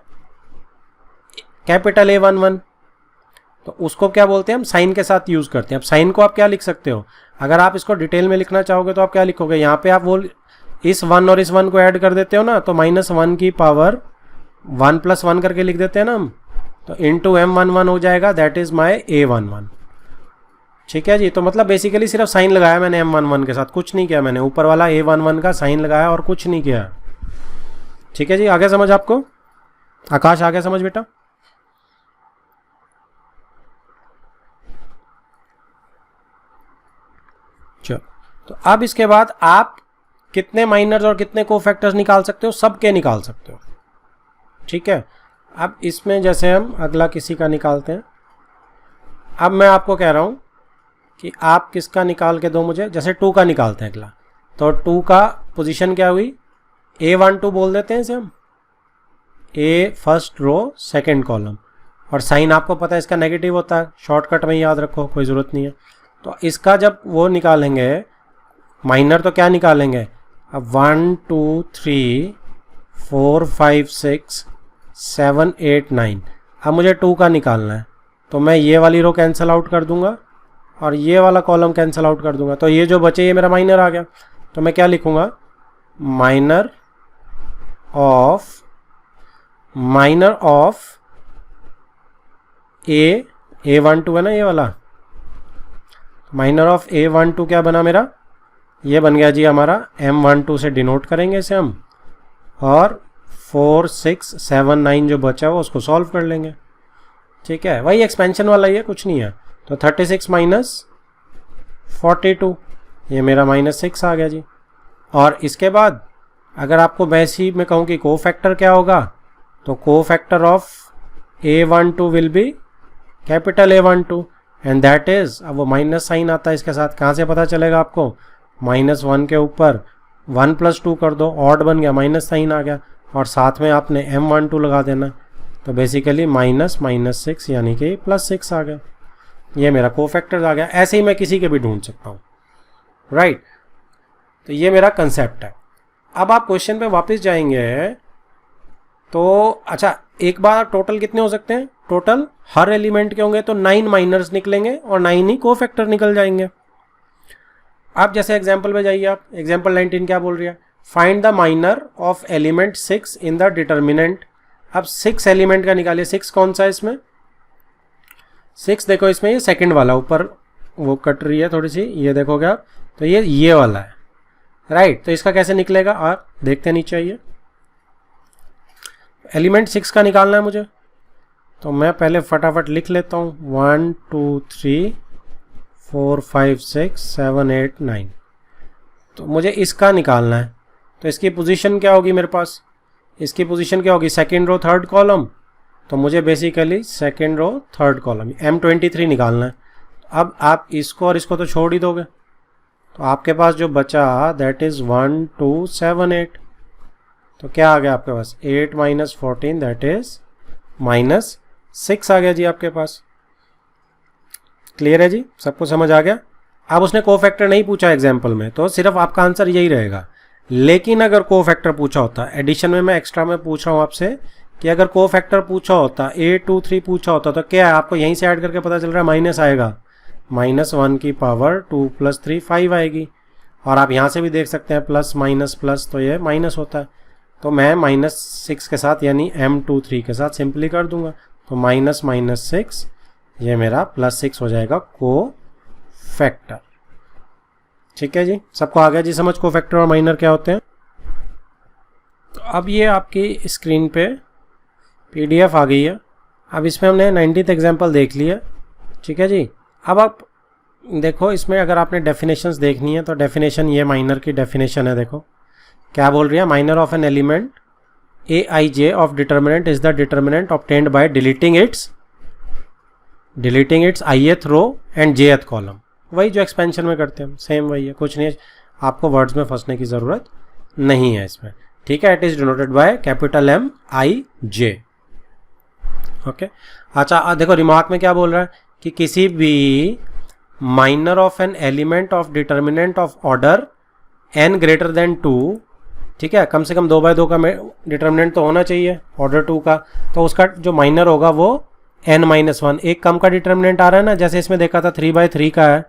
कैपिटल A11। तो उसको क्या बोलते हैं हम, साइन के साथ यूज करते हैं। अब साइन को आप क्या लिख सकते हो, अगर आप इसको डिटेल में लिखना चाहोगे तो आप क्या लिखोगे, यहाँ पे आप वो इस 1 और इस 1 को ऐड कर देते हो ना, तो -1 की पावर 1 + 1 करके लिख देते हैं ना हम, तो इंटू M11 हो जाएगा, दैट इज माई A11। ठीक है जी, तो मतलब बेसिकली सिर्फ साइन लगाया मैंने M11 के साथ, कुछ नहीं किया मैंने, ऊपर वाला A11 का साइन लगाया और कुछ नहीं किया। ठीक है जी, आगे समझ आपको, आकाश आगे समझ बेटा। चलो, तो अब इसके बाद आप कितने माइनर्स और कितने कोफैक्टर्स निकाल सकते हो, सबके निकाल सकते हो। ठीक है, अब इसमें जैसे हम अगला किसी का निकालते हैं। अब मैं आपको कह रहा हूं कि आप किसका निकाल के दो मुझे, जैसे 2 का निकालते हैं अगला। तो 2 का पोजीशन क्या हुई, A12 बोल देते हैं इसे हम, A first row second column, और साइन आपको पता है इसका नेगेटिव होता है, शॉर्टकट में याद रखो, कोई ज़रूरत नहीं है। तो इसका जब वो निकालेंगे माइनर, तो क्या निकालेंगे, अब 1 2 3 4 5 6 7 8 9। अब मुझे 2 का निकालना है, तो मैं ये वाली रो कैंसिल आउट कर दूंगा और ये वाला कॉलम कैंसिल आउट कर दूंगा, तो ये जो बचे ये मेरा माइनर आ गया। तो मैं क्या लिखूंगा, माइनर ऑफ A12 है ना ये वाला, माइनर ऑफ A12 क्या बना मेरा, ये बन गया जी हमारा M12 से डिनोट करेंगे इसे हम, और 4 6 7 9 जो बचा है वो उसको सॉल्व कर लेंगे। ठीक है, वही एक्सपेंशन वाला ही है, कुछ नहीं है। तो 36 - 42, ये मेरा -6 आ गया जी। और इसके बाद अगर आपको वैसे ही मैं कहूँ कि कोफैक्टर क्या होगा, तो cofactor of A12 will be capital A12 and that is, अब वो माइनस साइन आता है इसके साथ, कहाँ से पता चलेगा आपको, -1 के ऊपर 1 + 2 कर दो, ऑड बन गया, माइनस साइन आ गया, और साथ में आपने M12 लगा देना, तो बेसिकली -6 यानी कि +6 आ गया। ये मेरा कोफैक्टर आ गया। ऐसे ही मैं किसी के भी ढूंढ सकता हूँ, राइट। तो ये मेरा कंसेप्ट है। अब आप क्वेश्चन पे वापस जाएंगे तो अच्छा, एक बार टोटल कितने हो सकते हैं, टोटल हर एलिमेंट के होंगे तो 9 माइनर्स निकलेंगे और 9 ही कोफैक्टर निकल जाएंगे। आप जैसे एग्जाम्पल में जाइए, आप एग्जाम्पल 19 क्या बोल रही है, find the minor of element 6 in the determinant. अब 6 एलिमेंट का निकालिए। 6 कौन सा है इसमें, 6 देखो इसमें ये सेकंड वाला, ऊपर वो कट रही है थोड़ी सी, ये देखोगे आप, तो ये वाला है, राइट। तो इसका कैसे निकलेगा आप देखते नीचे आइए। एलिमेंट 6 का निकालना है मुझे, तो मैं पहले फटाफट लिख लेता हूँ, 1 2 3 4 5 6 7 8 9। तो मुझे इसका निकालना है, तो इसकी पोजीशन क्या होगी मेरे पास, इसकी पोजीशन क्या होगी, सेकेंड रो थर्ड कॉलम, तो मुझे basically second row third column M23 निकालना है। अब आप इसको और इसको तो छोड़ ही दोगे, तो आपके पास जो बचा दैट इज़ 1 2 7 8। तो क्या आ गया आपके पास 8 - 14 दैट इज -6 आ गया जी आपके पास। क्लियर है जी, सबको समझ आ गया। अब उसने कोफैक्टर नहीं पूछा एग्जाम्पल में, तो सिर्फ आपका आंसर यही रहेगा। लेकिन अगर कोफैक्टर पूछा होता, एडिशन में मैं एक्स्ट्रा में पूछ रहा हूँ आपसे कि अगर कोफैक्टर पूछा होता, 8 2 3 पूछा होता, तो क्या है आपको यहीं से ऐड करके पता चल रहा है माइनस आएगा, -1 की पावर 2 + 3 5 आएगी। और आप यहाँ से भी देख सकते हैं प्लस माइनस प्लस, तो ये माइनस होता है। तो मैं -6 के साथ यानी M23 के साथ सिंपली कर दूंगा, तो -6 ये मेरा +6 हो जाएगा कोफैक्टर। ठीक है जी, सबको आ गया जी समझ कोफैक्टर और माइनर क्या होते हैं। तो अब ये आपकी स्क्रीन पे PDF आ गई है। अब इसमें हमने 90th एग्जाम्पल देख लिया। ठीक है जी, अब आप देखो इसमें अगर आपने डेफिनेशंस देखनी है तो डेफिनेशन ये माइनर की डेफिनेशन है। देखो क्या बोल रही है, minor of an element Aij of determinant is the determinant obtained by deleting its ith row and jth column. वही जो एक्सपेंशन में करते हैं, सेम वही है, कुछ नहीं है, आपको वर्ड्स में फंसने की ज़रूरत नहीं है इसमें। ठीक है, it is denoted by MIJ। Okay, अच्छा देखो रिमार्क में क्या बोल रहा है कि किसी भी minor of an element of determinant of order n greater than 2, ठीक है, कम से कम 2/2 का डिटर्मिनेंट तो होना चाहिए ऑर्डर 2 का, तो उसका जो माइनर होगा वो n-1, एक कम का डिटर्मिनेंट आ रहा है ना, जैसे इसमें देखा था 3/3 का है,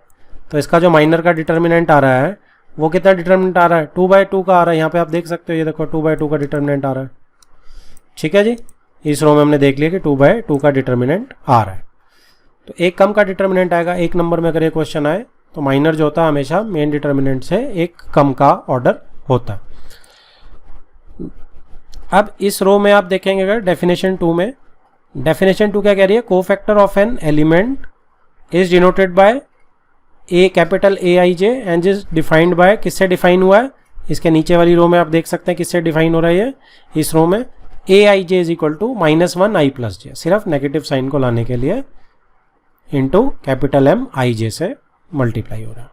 तो इसका जो माइनर का डिटर्मिनेंट आ रहा है वो कितना डिटर्मिनेंट आ रहा है, 2/2 का आ रहा है। यहाँ पे आप देख सकते हो, ये देखो 2/2 का डिटर्मिनेंट आ रहा है। ठीक है जी, इस रो में हमने देख लिया कि 2/2 का डिटर्मिनेंट आ रहा है। तो एक कम का डिटर्मिनेंट आएगा, एक नंबर में अगर ये क्वेश्चन आए तो माइनर जो होता है हमेशा मेन डिटर्मिनेंट से एक कम का ऑर्डर होता है। अब इस रो में आप देखेंगे अगर डेफिनेशन 2 में, डेफिनेशन 2 क्या कह रही है, cofactor of an element is denoted by capital Aij and is defined by, किससे डिफाइन हुआ है, इसके नीचे वाली रो में आप देख सकते हैं किससे डिफाइन हो रहा है ये, इस रो में Aij is equal to -1 i + j, सिर्फ नेगेटिव साइन को लाने के लिए इंटू कैपिटल MIJ से मल्टीप्लाई हो रहा है।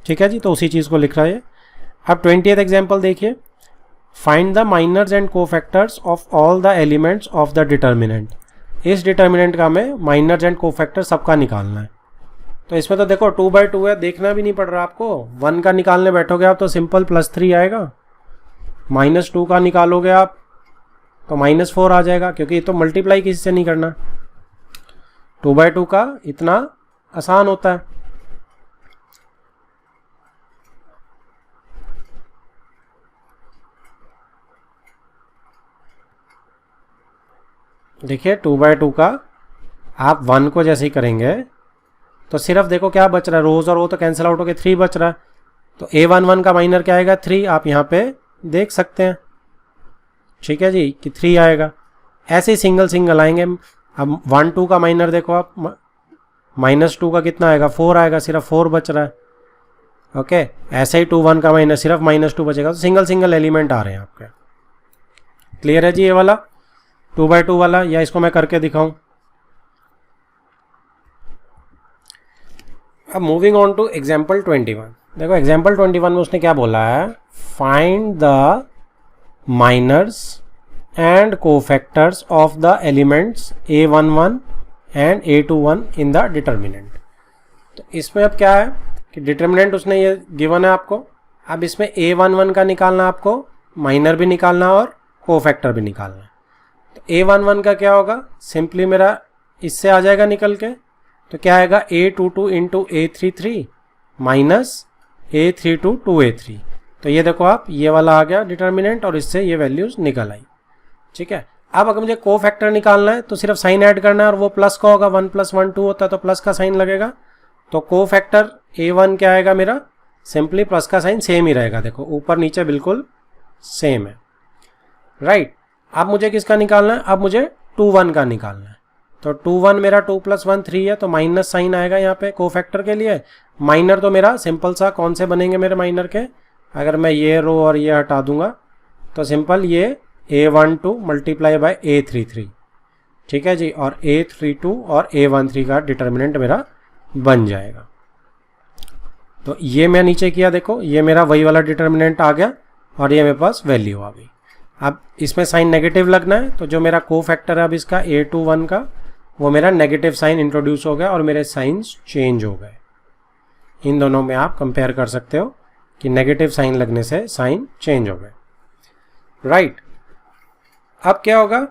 ठीक है जी, तो उसी चीज़ को लिख रहा है। अब 20th एग्जाम्पल देखिए, find the minors and cofactors of all the elements of the determinant. इस डिटर्मिनेंट का हमें माइनर्स एंड कोफैक्टर सबका निकालना है। तो इसमें तो देखो 2/2 है, देखना भी नहीं पड़ रहा आपको, 1 का निकालने बैठोगे आप तो सिंपल +3 आएगा, -2 का निकालोगे आप तो -4 आ जाएगा, क्योंकि ये तो मल्टीप्लाई किसी से नहीं करना, 2/2 का इतना आसान होता है। देखिए 2/2 का आप 1 को जैसे ही करेंगे तो सिर्फ देखो क्या बच रहा है, रोज और वो तो कैंसिल आउट होकर 3 बच रहा है, तो A11 का माइनर क्या आएगा 3, आप यहाँ पे देख सकते हैं। ठीक है जी, कि 3 आएगा, ऐसे ही सिंगल सिंगल आएंगे। अब 1 2 का माइनर देखो आप, -2 का कितना आएगा 4 आएगा, सिर्फ 4 बच रहा है। ओके, ऐसे ही 2 1 का माइनर सिर्फ -2 बचेगा, तो सिंगल सिंगल एलिमेंट आ रहे हैं आपके। क्लियर है जी ये वाला 2/2 वाला, या इसको मैं करके दिखाऊं। अब मूविंग ऑन टू एग्जाम्पल 21, देखो एग्जाम्पल 21 में उसने क्या बोला है, find the minors and cofactors of the elements A11 and A21 in the determinant. तो इसमें अब क्या है कि डिटर्मिनेंट उसने ये गिवन है आपको, अब इसमें A11 का निकालना, आपको माइनर भी निकालना और कोफैक्टर भी निकालना है। तो A11 का क्या होगा, सिंपली मेरा इससे आ जाएगा निकल के, तो क्या आएगा A22 into A33 minus A32 2A3। तो ये देखो आप, ये वाला आ गया डिटर्मिनेंट और इससे ये वैल्यूज निकल आई। ठीक है, अब अगर मुझे कोफैक्टर निकालना है तो सिर्फ साइन ऐड करना है, और वो प्लस का होगा, 1 + 1 2 होता है तो प्लस का साइन लगेगा। तो कोफैक्टर A1 क्या आएगा मेरा, सिंपली प्लस का साइन सेम ही रहेगा, देखो ऊपर नीचे बिल्कुल सेम है। राइट, अब मुझे किसका निकालना है, अब मुझे 2 1 का निकालना है। तो 2 1 मेरा 2 + 1 3 है, तो माइनस साइन आएगा यहाँ पे कोफैक्टर के लिए। माइनर तो मेरा सिंपल सा कौन से बनेंगे मेरे माइनर के, अगर मैं ये रो और ये हटा दूंगा तो सिंपल ये A12 × A33। ठीक है जी, और A32 और A13 का डिटर्मिनेंट मेरा बन जाएगा। तो ये मैं नीचे किया, देखो ये मेरा वही वाला डिटर्मिनेंट आ गया और ये मेरे पास वैल्यू आ गई। अब इसमें साइन नेगेटिव लगना है, तो जो मेरा कोफैक्टर है अब इसका A21 का, वो मेरा नेगेटिव साइन इंट्रोड्यूस हो गया और मेरे साइंस चेंज हो गए। इन दोनों में आप कंपेयर कर सकते हो कि नेगेटिव साइन लगने से साइन चेंज हो गए, राइट। अब क्या होगा,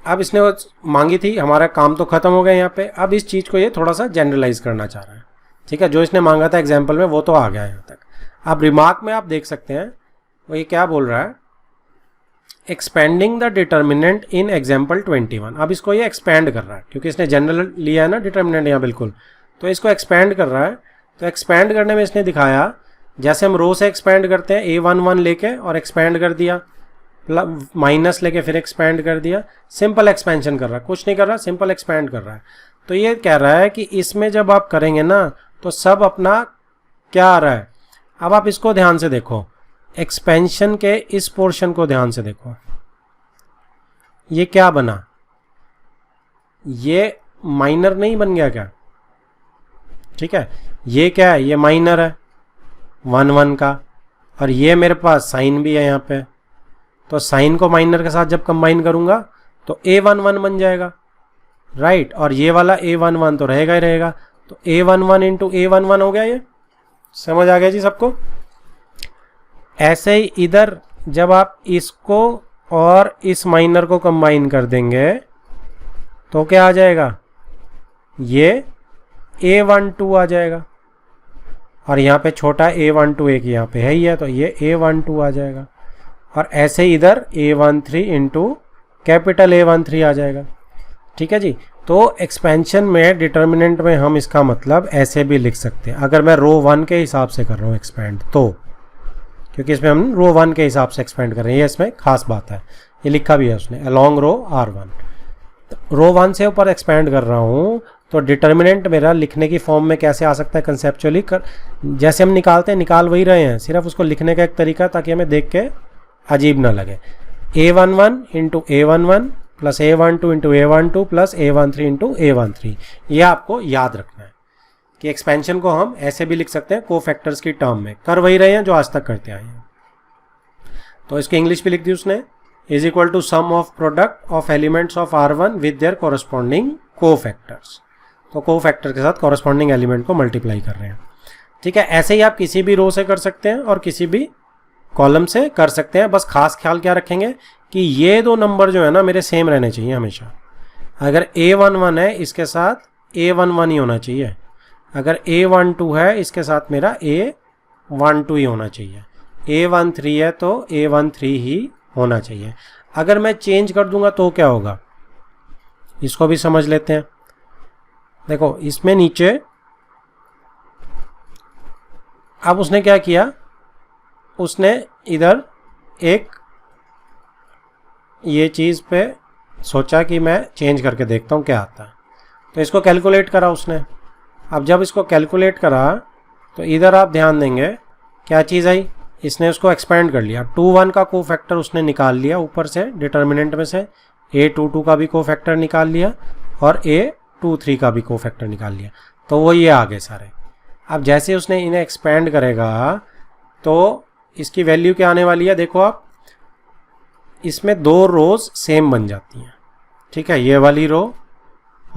अब इसने वो मांगी थी, हमारा काम तो खत्म हो गया यहाँ पे। अब इस चीज़ को ये थोड़ा सा जनरलाइज करना चाह रहा है, ठीक है। जो इसने मांगा था एग्जाम्पल में वो तो आ गया यहाँ तक। अब रिमार्क में आप देख सकते हैं वो ये क्या बोल रहा है, expanding the determinant in example 21। अब इसको ये एक्सपैंड कर रहा है क्योंकि इसने जनरल लिया है ना डिटर्मिनेंट यहाँ बिल्कुल, तो इसको एक्सपैंड कर रहा है। तो एक्सपैंड करने में इसने दिखाया जैसे हम रो से एक्सपैंड करते हैं, A11 लेके और एक्सपैंड कर दिया, माइनस लेके फिर एक्सपैंड कर दिया, सिंपल एक्सपेंशन कर रहा है, कुछ नहीं कर रहा, सिंपल एक्सपैंड कर रहा है। तो ये कह रहा है कि इसमें जब आप करेंगे ना तो सब अपना क्या आ रहा है। अब आप इसको ध्यान से देखो, एक्सपेंशन के इस पोर्शन को ध्यान से देखो, ये क्या बना, ये माइनर नहीं बन गया क्या, ठीक है। ये क्या है, ये माइनर है 1 का, और ये मेरे पास साइन भी है यहाँ पे, तो साइन को माइनर के साथ जब कंबाइन करूंगा तो A11 बन जाएगा, राइट। और ये वाला A11 तो रहेगा ही रहेगा, तो A11 इंटू A11 हो गया। ये समझ आ गया जी सबको। ऐसे ही इधर जब आप इसको और इस माइनर को कंबाइन कर देंगे तो क्या आ जाएगा, ये A12 आ जाएगा, और यहाँ पे छोटा A12 एक यहाँ पे है ही है, तो ये A12 आ जाएगा। और ऐसे इधर A13 इंटू कैपिटल A13 आ जाएगा, ठीक है जी। तो एक्सपेंशन में डिटर्मिनेंट में हम इसका मतलब ऐसे भी लिख सकते हैं, अगर मैं रो 1 के हिसाब से कर रहा हूँ एक्सपेंड, तो क्योंकि इसमें हम रो 1 के हिसाब से एक्सपेंड कर रहे हैं, ये इसमें खास बात है, ये लिखा भी है उसने अलॉन्ग रो R1। तो रो 1 से ऊपर एक्सपेंड कर रहा हूँ तो डिटर्मिनेंट मेरा लिखने की फॉर्म में कैसे आ सकता है कंसेप्चुअली, जैसे हम निकालते हैं निकाल वही रहे हैं, सिर्फ उसको लिखने का एक तरीका ताकि हमें देख के अजीब ना लगे। A11 into A11 plus A12 into A12 plus A13 into A13, ये आपको याद रखना है कि एक्सपेंशन को हम ऐसे भी लिख सकते हैं कोफैक्टर्स की टर्म में, कर वही रहे हैं जो आज तक करते आए हैं। तो इसकी इंग्लिश भी लिख दी उसने, is equal to sum of product of elements of R1 with their corresponding cofactors. तो कोफैक्टर के साथ कॉरस्पॉन्डिंग एलिमेंट को मल्टीप्लाई कर रहे हैं, ठीक है। ऐसे ही आप किसी भी रो से कर सकते हैं और किसी भी कॉलम से कर सकते हैं। बस खास ख्याल क्या रखेंगे कि ये दो नंबर जो है ना मेरे सेम रहने चाहिए हमेशा। अगर A11 है इसके साथ A11 ही होना चाहिए, अगर A12 है इसके साथ मेरा A12 ही होना चाहिए, A13 है तो A13 ही होना चाहिए। अगर मैं चेंज कर दूंगा तो क्या होगा, इसको भी समझ लेते हैं। देखो इसमें नीचे अब उसने क्या किया, उसने इधर एक ये चीज़ पे सोचा कि मैं चेंज करके देखता हूँ क्या आता है, तो इसको कैलकुलेट करा उसने। अब जब इसको कैलकुलेट करा तो इधर आप ध्यान देंगे क्या चीज़ आई, इसने उसको एक्सपेंड कर लिया। 21 का कोफैक्टर उसने निकाल लिया ऊपर से डिटर्मिनेंट में से, A22 का भी कोफैक्टर निकाल लिया और A23 का भी कोफैक्टर निकाल लिया, तो वो ये आ गए सारे। अब जैसे उसने इन्हें एक्सपेंड करेगा तो इसकी वैल्यू क्या आने वाली है, देखो आप इसमें दो रोज सेम बन जाती हैं, ठीक है। ये वाली रो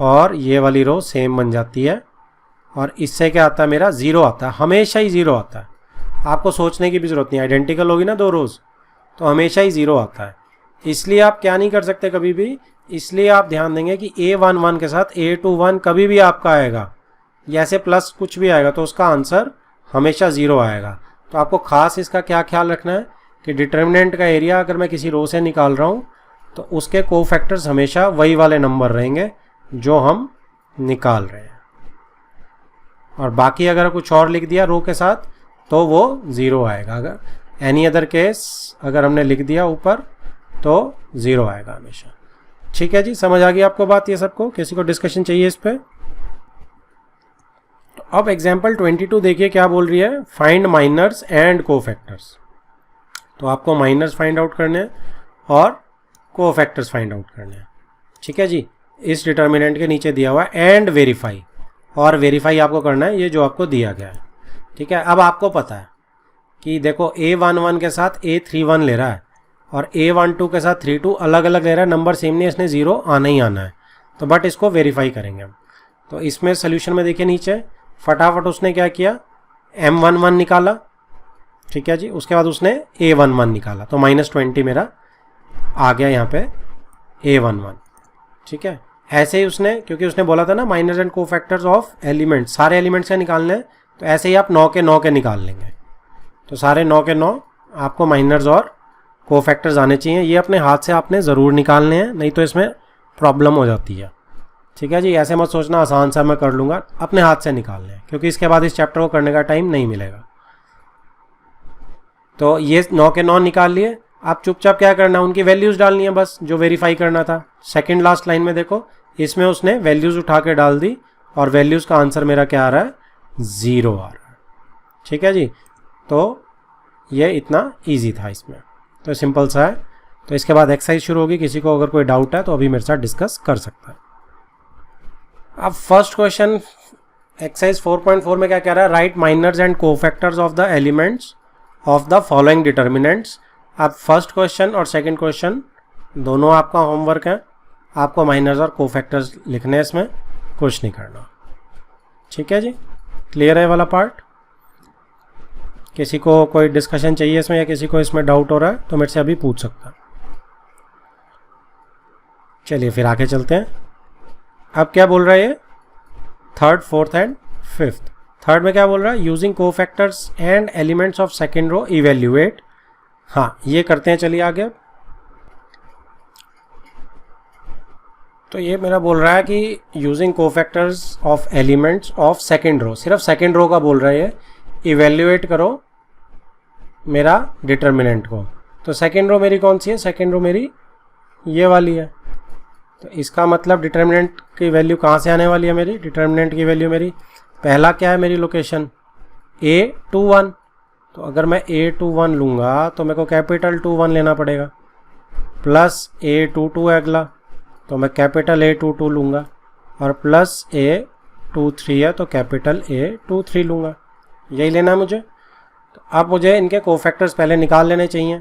और ये वाली रो सेम बन जाती है, और इससे क्या आता है मेरा 0 आता है, हमेशा ही 0 आता है। आपको सोचने की भी जरूरत नहीं, आइडेंटिकल होगी ना दो रोज तो हमेशा ही 0 आता है। इसलिए आप क्या नहीं कर सकते कभी भी, इसलिए आप ध्यान देंगे कि A11 के साथ A21 कभी भी आपका आएगा, जैसे प्लस कुछ भी आएगा तो उसका आंसर हमेशा 0 आएगा। तो आपको खास इसका क्या ख्याल रखना है कि डिटर्मिनेंट का एरिया अगर मैं किसी रो से निकाल रहा हूँ तो उसके कोफैक्टर्स हमेशा वही वाले नंबर रहेंगे जो हम निकाल रहे हैं, और बाकी अगर कुछ और लिख दिया रो के साथ तो वो 0 आएगा। अगर एनी अदर केस अगर हमने लिख दिया ऊपर तो 0 आएगा हमेशा, ठीक है जी। समझ आ गई आपको बात, ये सबको किसी को डिस्कशन चाहिए इस पर? तो अब एग्जाम्पल 22 देखिए क्या बोल रही है, फाइंड माइनर्स एंड कोफैक्टर्स। तो आपको माइनर्स फाइंड आउट करने हैं और कोफैक्टर्स फाइंड आउट करने हैं, ठीक है जी, इस डिटर्मिनेंट के नीचे दिया हुआ है एंड वेरीफाई, और वेरीफाई आपको करना है ये जो आपको दिया गया है। ठीक है, अब आपको पता है कि देखो A11 के साथ A31 ले रहा है और A12 के साथ 32 अलग अलग ले रहा है, नंबर सेम नहीं, इसने 0 आना ही आना है, तो बट इसको वेरीफाई करेंगे हम। तो इसमें सोल्यूशन में देखिए नीचे फटाफट उसने क्या किया, M11 निकाला, ठीक है जी, उसके बाद उसने A11 निकाला, तो -20 मेरा आ गया यहाँ पे A11। ठीक है, ऐसे ही उसने, क्योंकि उसने बोला था ना minors and cofactors of elements, सारे एलिमेंट्स का निकालने हैं, तो ऐसे ही आप 9 के 9 के निकाल लेंगे, तो सारे 9 के 9 आपको माइनर्स और कोफैक्टर्स आने चाहिए। ये अपने हाथ से आपने ज़रूर निकालने हैं, नहीं तो इसमें प्रॉब्लम हो जाती है। ठीक है जी, ऐसे मत सोचना आसान सा मैं कर लूँगा, अपने हाथ से निकालने हैं, क्योंकि इसके बाद इस चैप्टर को करने का टाइम नहीं मिलेगा। तो ये 9 के 9 निकाल लिए, आप चुपचाप क्या करना है, उनकी वैल्यूज़ डालनी है बस, जो वेरीफाई करना था। सेकंड लास्ट लाइन में देखो, इसमें उसने वैल्यूज़ उठा के डाल दी और वैल्यूज़ का आंसर मेरा क्या आ रहा है, 0 आ रहा है। ठीक है जी, तो ये इतना ईजी था इसमें, तो सिंपल सा है। तो इसके बाद एक्सरसाइज शुरू होगी, किसी को अगर कोई डाउट है तो अभी मेरे साथ डिस्कस कर सकता है। अब फर्स्ट क्वेश्चन एक्सरसाइज 4.4 में क्या कह रहा है, write minors and cofactors of the elements of the following determinants. अब फर्स्ट क्वेश्चन और सेकंड क्वेश्चन दोनों आपका होमवर्क है, आपको माइनर्स और कोफैक्टर्स लिखने हैं, इसमें कुछ नहीं करना। ठीक है जी, क्लियर है वाला पार्ट? किसी को कोई डिस्कशन चाहिए इसमें, या किसी को इसमें डाउट हो रहा है तो मेरे से अभी पूछ सकता है। चलिए फिर आगे चलते हैं। अब क्या बोल रहा है ये, third, fourth and fifth. Third में क्या बोल रहा है, using cofactors and elements of second row evaluate. हाँ, ये करते हैं, चलिए आगे। तो ये मेरा बोल रहा है कि using cofactors of elements of second row, सिर्फ सेकेंड रो का बोल रहा है, इवेल्युएट करो मेरा डिटर्मिनेंट को। तो सेकेंड रो मेरी कौन सी है, सेकेंड रो मेरी ये वाली है, तो इसका मतलब डिटर्मिनेंट की वैल्यू कहाँ से आने वाली है, मेरी डिटर्मिनेंट की वैल्यू मेरी, पहला क्या है मेरी लोकेशन A21, तो अगर मैं A21 लूँगा तो मेरे को कैपिटल 21 लेना पड़ेगा, प्लस A22 है अगला, तो मैं कैपिटल A22 लूँगा, और प्लस A23 है तो कैपिटल A23 लूँगा, यही लेना है मुझे। तो अब मुझे इनके कोफैक्टर्स पहले निकाल लेने चाहिए,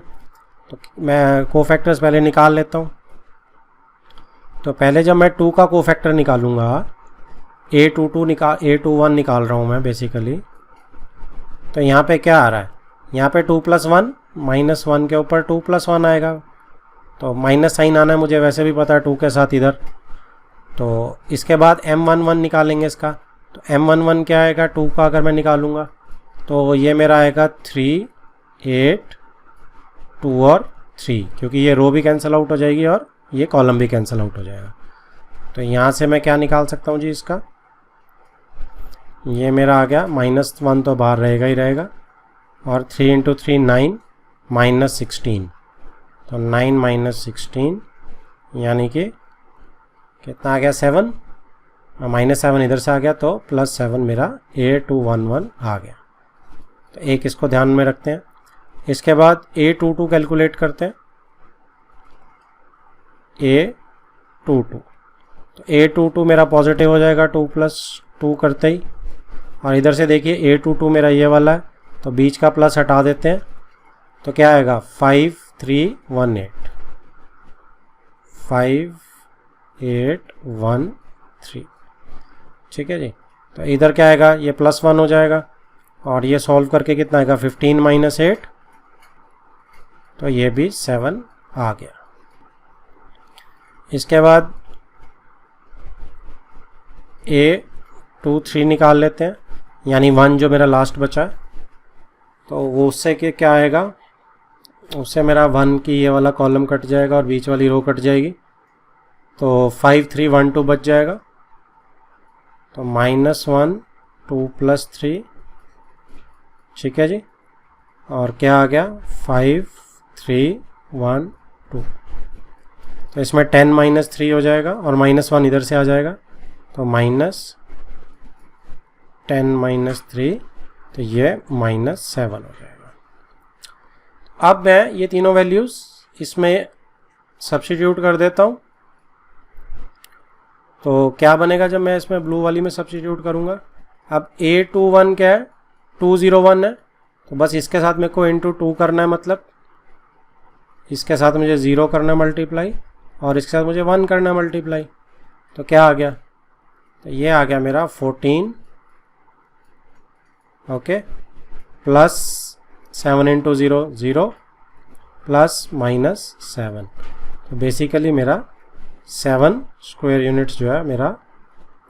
तो मैं कोफैक्टर्स पहले निकाल लेता हूँ। तो पहले जब मैं 2 का कोफैक्टर निकालूंगा, A21 निकाल रहा हूँ मैं बेसिकली, तो यहाँ पे क्या आ रहा है, यहाँ पे 2 + 1 -1 के ऊपर 2 + 1 आएगा, तो माइनस साइन आना है मुझे वैसे भी पता है 2 के साथ इधर। तो इसके बाद M11 निकालेंगे इसका, तो M11 क्या आएगा, 2 का अगर मैं निकालूंगा तो ये मेरा आएगा 3, 8, 2 और 3, क्योंकि ये रो भी कैंसिल आउट हो जाएगी और ये कॉलम भी कैंसिल आउट हो जाएगा। तो यहाँ से मैं क्या निकाल सकता हूँ जी, इसका ये मेरा आ गया -1 तो बाहर रहेगा ही रहेगा, और 3 × 3 9 -16, तो 9 - 16 यानी कि कितना आ गया, 7, -7 इधर से आ गया, तो +7 मेरा A211 आ गया। तो एक इसको ध्यान में रखते हैं। इसके बाद A22 कैलकुलेट करते हैं, A22, तो A22 मेरा पॉजिटिव हो जाएगा 2 + 2 करते ही, और इधर से देखिए A22 मेरा ये वाला है, तो बीच का प्लस हटा देते हैं, तो क्या आएगा 5318, 5813। ठीक है जी, तो इधर क्या आएगा, ये +1 हो जाएगा, और ये सॉल्व करके कितना आएगा 15 - 8, तो ये भी 7 आ गया। इसके बाद A23 निकाल लेते हैं, यानी 1 जो मेरा लास्ट बचा है, तो वो उससे क्या आएगा, उससे मेरा 1 की ये वाला कॉलम कट जाएगा और बीच वाली रो कट जाएगी, तो 5312 बच जाएगा, तो -1 2 + 3, ठीक है जी, और क्या आ गया 5312, तो इसमें 10 - 3 हो जाएगा और -1 इधर से आ जाएगा, तो -10 - 3, तो ये -7 हो जाएगा। अब मैं ये तीनों वैल्यूज़ इसमें सब्स्टिट्यूट कर देता हूँ, तो क्या बनेगा जब मैं इसमें ब्लू वाली में सब्स्टिट्यूट करूँगा? अब A21 क्या है? 201 है, तो बस इसके साथ मेरे को इंटू 2 करना है, मतलब इसके साथ मुझे 0 करना मल्टीप्लाई और इसके साथ मुझे 1 करना मल्टीप्लाई। तो क्या आ गया? तो ये आ गया मेरा 14, okay, plus 7 into 0 0 plus minus 7। तो बेसिकली मेरा 7 स्क्वायर यूनिट्स जो है मेरा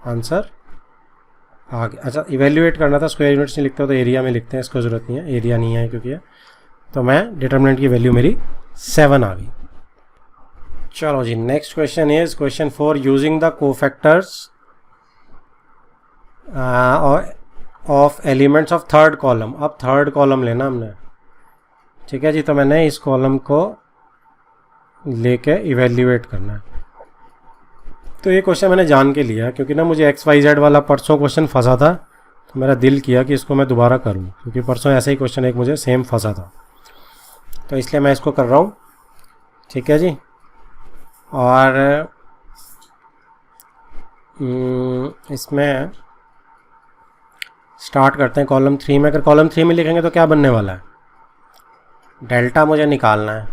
आंसर आ गया। अच्छा, इवेल्युएट करना था, स्क्वायर यूनिट्स नहीं लिखते हो तो एरिया में लिखते हैं, इसको ज़रूरत नहीं है, एरिया नहीं है क्योंकि है। तो मैं डिटर्मिनेंट की वैल्यू मेरी 7 आ गई। चलो जी, next question is question 4, using the cofactors of elements of third column. अब थर्ड कॉलम लेना हमने, ठीक है जी। तो मैंने इस कॉलम को लेके इवेल्युएट करना है। तो ये क्वेश्चन मैंने जान के लिया क्योंकि ना मुझे XYZ वाला परसों क्वेश्चन फंसा था, तो मेरा दिल किया कि इसको मैं दोबारा करूं, क्योंकि परसों ऐसे ही क्वेश्चन एक मुझे सेम फंसा था, तो इसलिए मैं इसको कर रहा हूं, ठीक है जी। और इसमें स्टार्ट करते हैं कॉलम 3 में। अगर कॉलम 3 में लिखेंगे तो क्या बनने वाला है? डेल्टा मुझे निकालना है,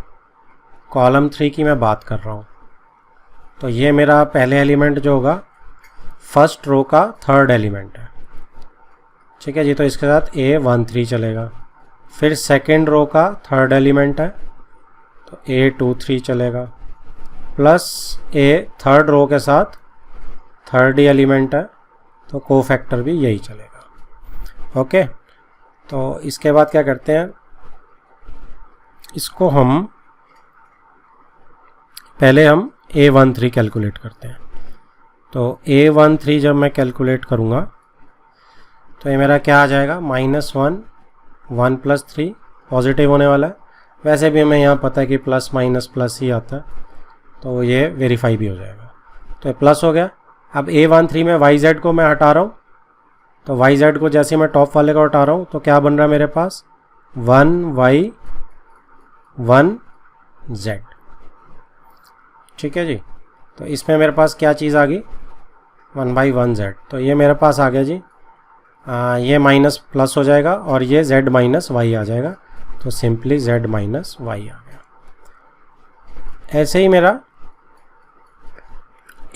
कॉलम 3 की मैं बात कर रहा हूँ। तो ये मेरा पहले एलिमेंट जो होगा फर्स्ट रो का थर्ड एलिमेंट है, ठीक है जी। तो इसके साथ A13 चलेगा। फिर सेकेंड रो का थर्ड एलिमेंट है तो A23 चलेगा, प्लस A थर्ड रो के साथ थर्ड ही एलिमेंट है तो कोफैक्टर भी यही चलेगा, ओके। तो इसके बाद क्या करते हैं, इसको हम पहले हम A13 कैलकुलेट करते हैं। तो A13 जब मैं कैलकुलेट करूँगा तो ये मेरा क्या आ जाएगा? -1 1 + 3 पॉजिटिव होने वाला है। वैसे भी हमें यहाँ पता है कि प्लस माइनस प्लस ही आता है, तो ये वेरीफाई भी हो जाएगा। तो ये प्लस हो गया। अब A13 में YZ को मैं हटा रहा हूँ, तो YZ को जैसे मैं टॉप वाले को हटा रहा हूँ तो क्या बन रहा है मेरे पास? 1Y 1Z, ठीक है जी। तो इसमें मेरे पास क्या चीज़ आ गई? 1/1Z। तो ये मेरे पास आ गया जी। ये माइनस प्लस हो जाएगा और ये Z - Y आ जाएगा, तो सिंपली Z - Y आ गया। ऐसे ही मेरा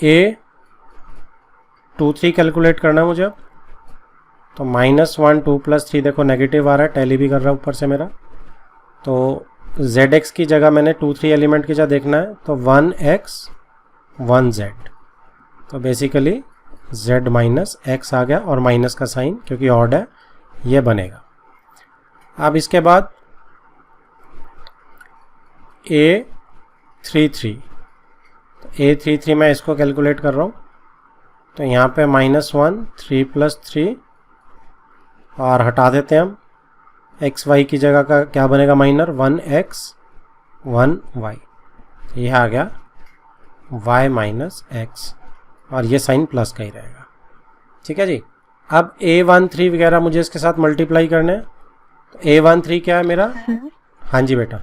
A23 कैलकुलेट करना है मुझे अब। तो -1 2 + 3, देखो नेगेटिव आ रहा है, टैली भी कर रहा है ऊपर से मेरा। तो ZX की जगह मैंने 2 3 एलिमेंट की जगह देखना है, तो 1X 1Z। तो बेसिकली Z - X आ गया और माइनस का साइन क्योंकि ऑड है ये बनेगा। अब इसके बाद A33, तो A33 मैं इसको कैलकुलेट कर रहा हूँ। तो यहाँ पे -1 3 + 3 और हटा देते हैं हम, XY की जगह का क्या बनेगा? Minor 1X 1Y। ये आ गया Y - X और ये साइन प्लस का ही रहेगा, ठीक है जी। अब A13 वगैरह मुझे इसके साथ मल्टीप्लाई करने हैं। तो A13 क्या है मेरा? हाँ जी बेटा,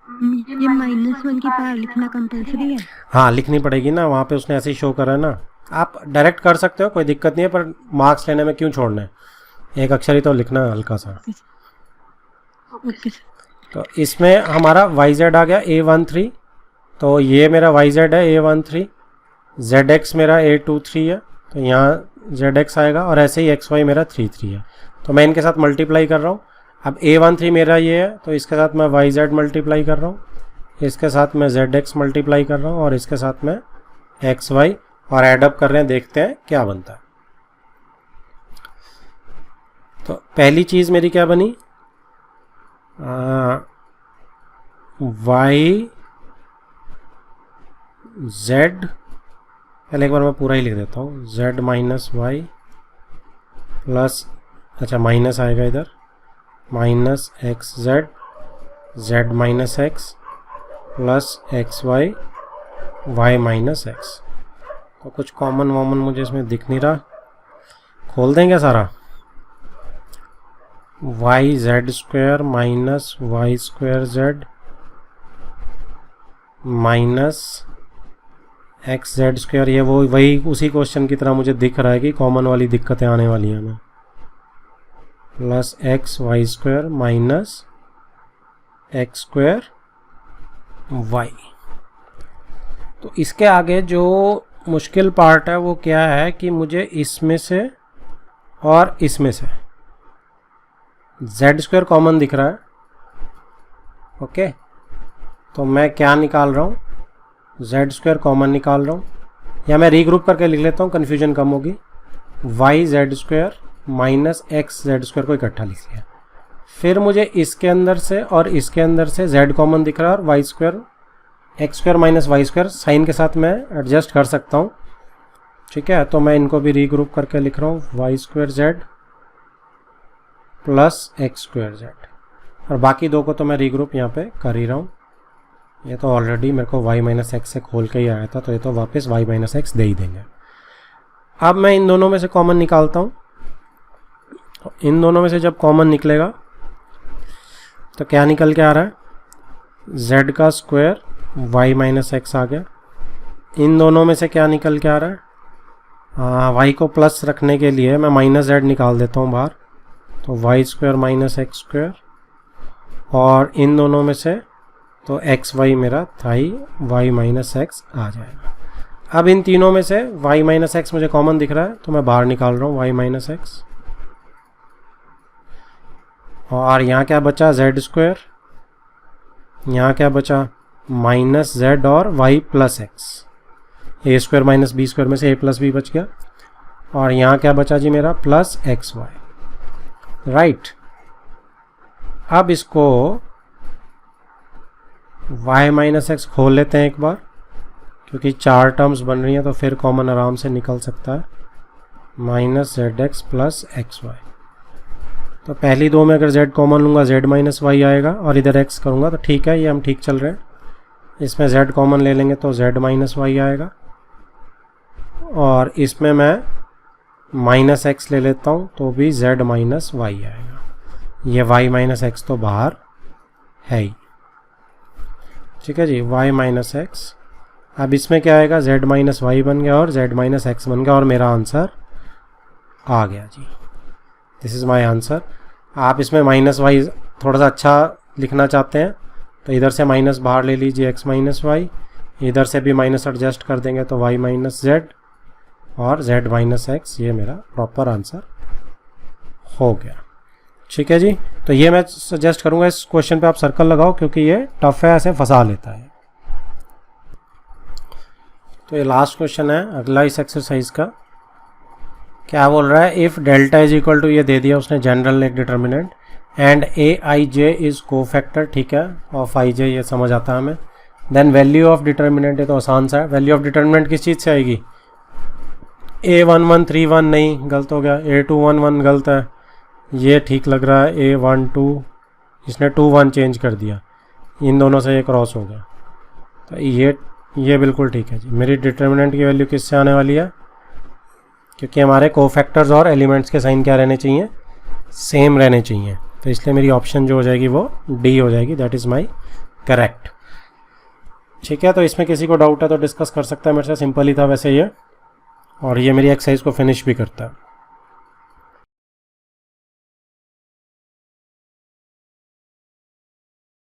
ये -1 की पावर लिखना कंपल्सरी है? हाँ लिखनी पड़ेगी ना, वहाँ पे उसने ऐसे ही शो करा है ना। आप डायरेक्ट कर सकते हो, कोई दिक्कत नहीं है, पर मार्क्स लेने में क्यों छोड़ना है? एक अक्षर ही तो लिखना है हल्का सा। तो इसमें हमारा YZ आ गया A13, तो ये मेरा YZ है A13। ZX मेरा A23 है, तो यहाँ ZX आएगा और ऐसे ही XY मेरा 33 है। तो मैं इनके साथ मल्टीप्लाई कर रहा हूँ। अब A13 मेरा ये है, तो इसके साथ मैं YZ मल्टीप्लाई कर रहा हूँ, इसके साथ मैं ZX मल्टीप्लाई कर रहा हूँ और इसके साथ मैं XY, और एडअप कर रहे हैं, देखते हैं क्या बनता है। तो पहली चीज़ मेरी क्या बनी? YZ, पहले एक बार मैं पूरा ही लिख देता हूँ, Z - Y प्लस, अच्छा माइनस आएगा इधर, -XZ Z - X plus XY Y - X। तो कुछ कॉमन वॉमन मुझे इसमें दिख नहीं रहा, खोल देंगे सारा। YZ² - Y² Z minus x z square, ये वो वही उसी क्वेश्चन की तरह मुझे दिख रहा है कि कॉमन वाली दिक्कतें आने वाली हैं हमें, plus x y square minus x square y. तो इसके आगे जो मुश्किल पार्ट है वो क्या है कि मुझे इसमें से और इसमें से जेड स्क्वायर कॉमन दिख रहा है। ओके, तो मैं क्या निकाल रहा हूँ, जेड स्क्वायर कॉमन निकाल रहा हूँ, या मैं रीग्रुप करके लिख लेता हूँ, कन्फ्यूजन कम होगी। Y z square minus x z square को इकट्ठा लिख लिया। फिर मुझे इसके अंदर से और इसके अंदर से जेड कॉमन दिख रहा है और y square x square minus y square sign के साथ मैं एडजस्ट कर सकता हूँ। ठीक है, तो मैं इनको भी रीग्रुप करके लिख रहा हूँ, y square z plus x square z, और बाकी दो को तो मैं रीग्रुप यहाँ पे कर ही रहा हूँ। ये तो ऑलरेडी मेरे को y माइनस एक्स से खोल के ही आया था, तो ये तो वापस y माइनस एक्स दे ही देंगे। अब मैं इन दोनों में से कॉमन निकालता हूँ। इन दोनों में से जब कॉमन निकलेगा तो क्या निकल के आ रहा है, z का स्क्वायर y माइनस एक्स आ गया। इन दोनों में से क्या निकल के आ रहा है, y को प्लस रखने के लिए मैं माइनस z निकाल देता हूँ बाहर, तो y square minus x square, और इन दोनों में से तो एक्स वाई मेरा था ही y माइनस एक्स आ जाएगा। अब इन तीनों में से y माइनस एक्स मुझे कॉमन दिख रहा है, तो मैं बाहर निकाल रहा हूँ y माइनस एक्स, और यहाँ क्या बचा, जेड स्क्वायर, यहाँ क्या बचा माइनस जेड और y प्लस एक्स, ए स्क्वायर माइनस बी स्क्वायर में से a प्लस बी बच गया, और यहाँ क्या बचा जी मेरा प्लस एक्स वाई। राइट, अब इसको y माइनस एक्स खोल लेते हैं एक बार, क्योंकि चार टर्म्स बन रही हैं तो फिर कॉमन आराम से निकल सकता है, minus z x plus x y. तो पहली दो में अगर z कॉमन लूँगा z माइनस वाई आएगा, और इधर x करूँगा तो ठीक है, ये हम ठीक चल रहे हैं। इसमें z कॉमन ले लेंगे तो z माइनस वाई आएगा, और इसमें मैं माइनस x ले लेता हूँ तो भी z माइनस वाई आएगा। ये y माइनस एक्स तो बाहर है ही। ठीक है जी, y माइनस एक्स। अब इसमें क्या आएगा, z माइनस वाई बन गया और z माइनस एक्स बन गया, और मेरा आंसर आ गया जी। This is my answer. आप इसमें माइनस वाई थोड़ा सा अच्छा लिखना चाहते हैं तो इधर से माइनस बाहर ले लीजिए, x माइनस वाई, इधर से भी माइनस एडजस्ट कर देंगे तो y माइनस जेड और z माइनस एक्स, ये मेरा प्रॉपर आंसर हो गया। ठीक है जी, तो ये मैं सजेस्ट करूँगा इस क्वेश्चन पे आप सर्कल लगाओ, क्योंकि ये टफ है, ऐसे फंसा लेता है। तो ये लास्ट क्वेश्चन है अगला इस एक्सरसाइज का। क्या बोल रहा है, if delta is equal to, ये दे दिया उसने जनरल एक determinant, and A I J is cofactor, ठीक है, ऑफ आई जे, ये समझ आता है हमें। देन वैल्यू ऑफ डिटर्मिनेंट, ये तो आसान सा है। वैल्यू ऑफ डिटर्मिनेंट किस चीज़ से आएगी, A1131 नहीं, गलत हो गया, A211 गलत है, ये ठीक लग रहा है A12, इसने 21 चेंज कर दिया, इन दोनों से ये क्रॉस हो गया, तो ये बिल्कुल ठीक है जी। मेरी डिटर्मिनेंट की वैल्यू किससे आने वाली है, क्योंकि हमारे कोफैक्टर्स और एलिमेंट्स के साइन क्या रहने चाहिए, सेम रहने चाहिए, तो इसलिए मेरी ऑप्शन जो हो जाएगी वो डी हो जाएगी। That is my correct. ठीक है, तो इसमें किसी को डाउट है तो डिस्कस कर सकता है मेरे से, सिंपल ही था वैसे ये, और ये मेरी एक्सरसाइज को फिनिश भी करता है।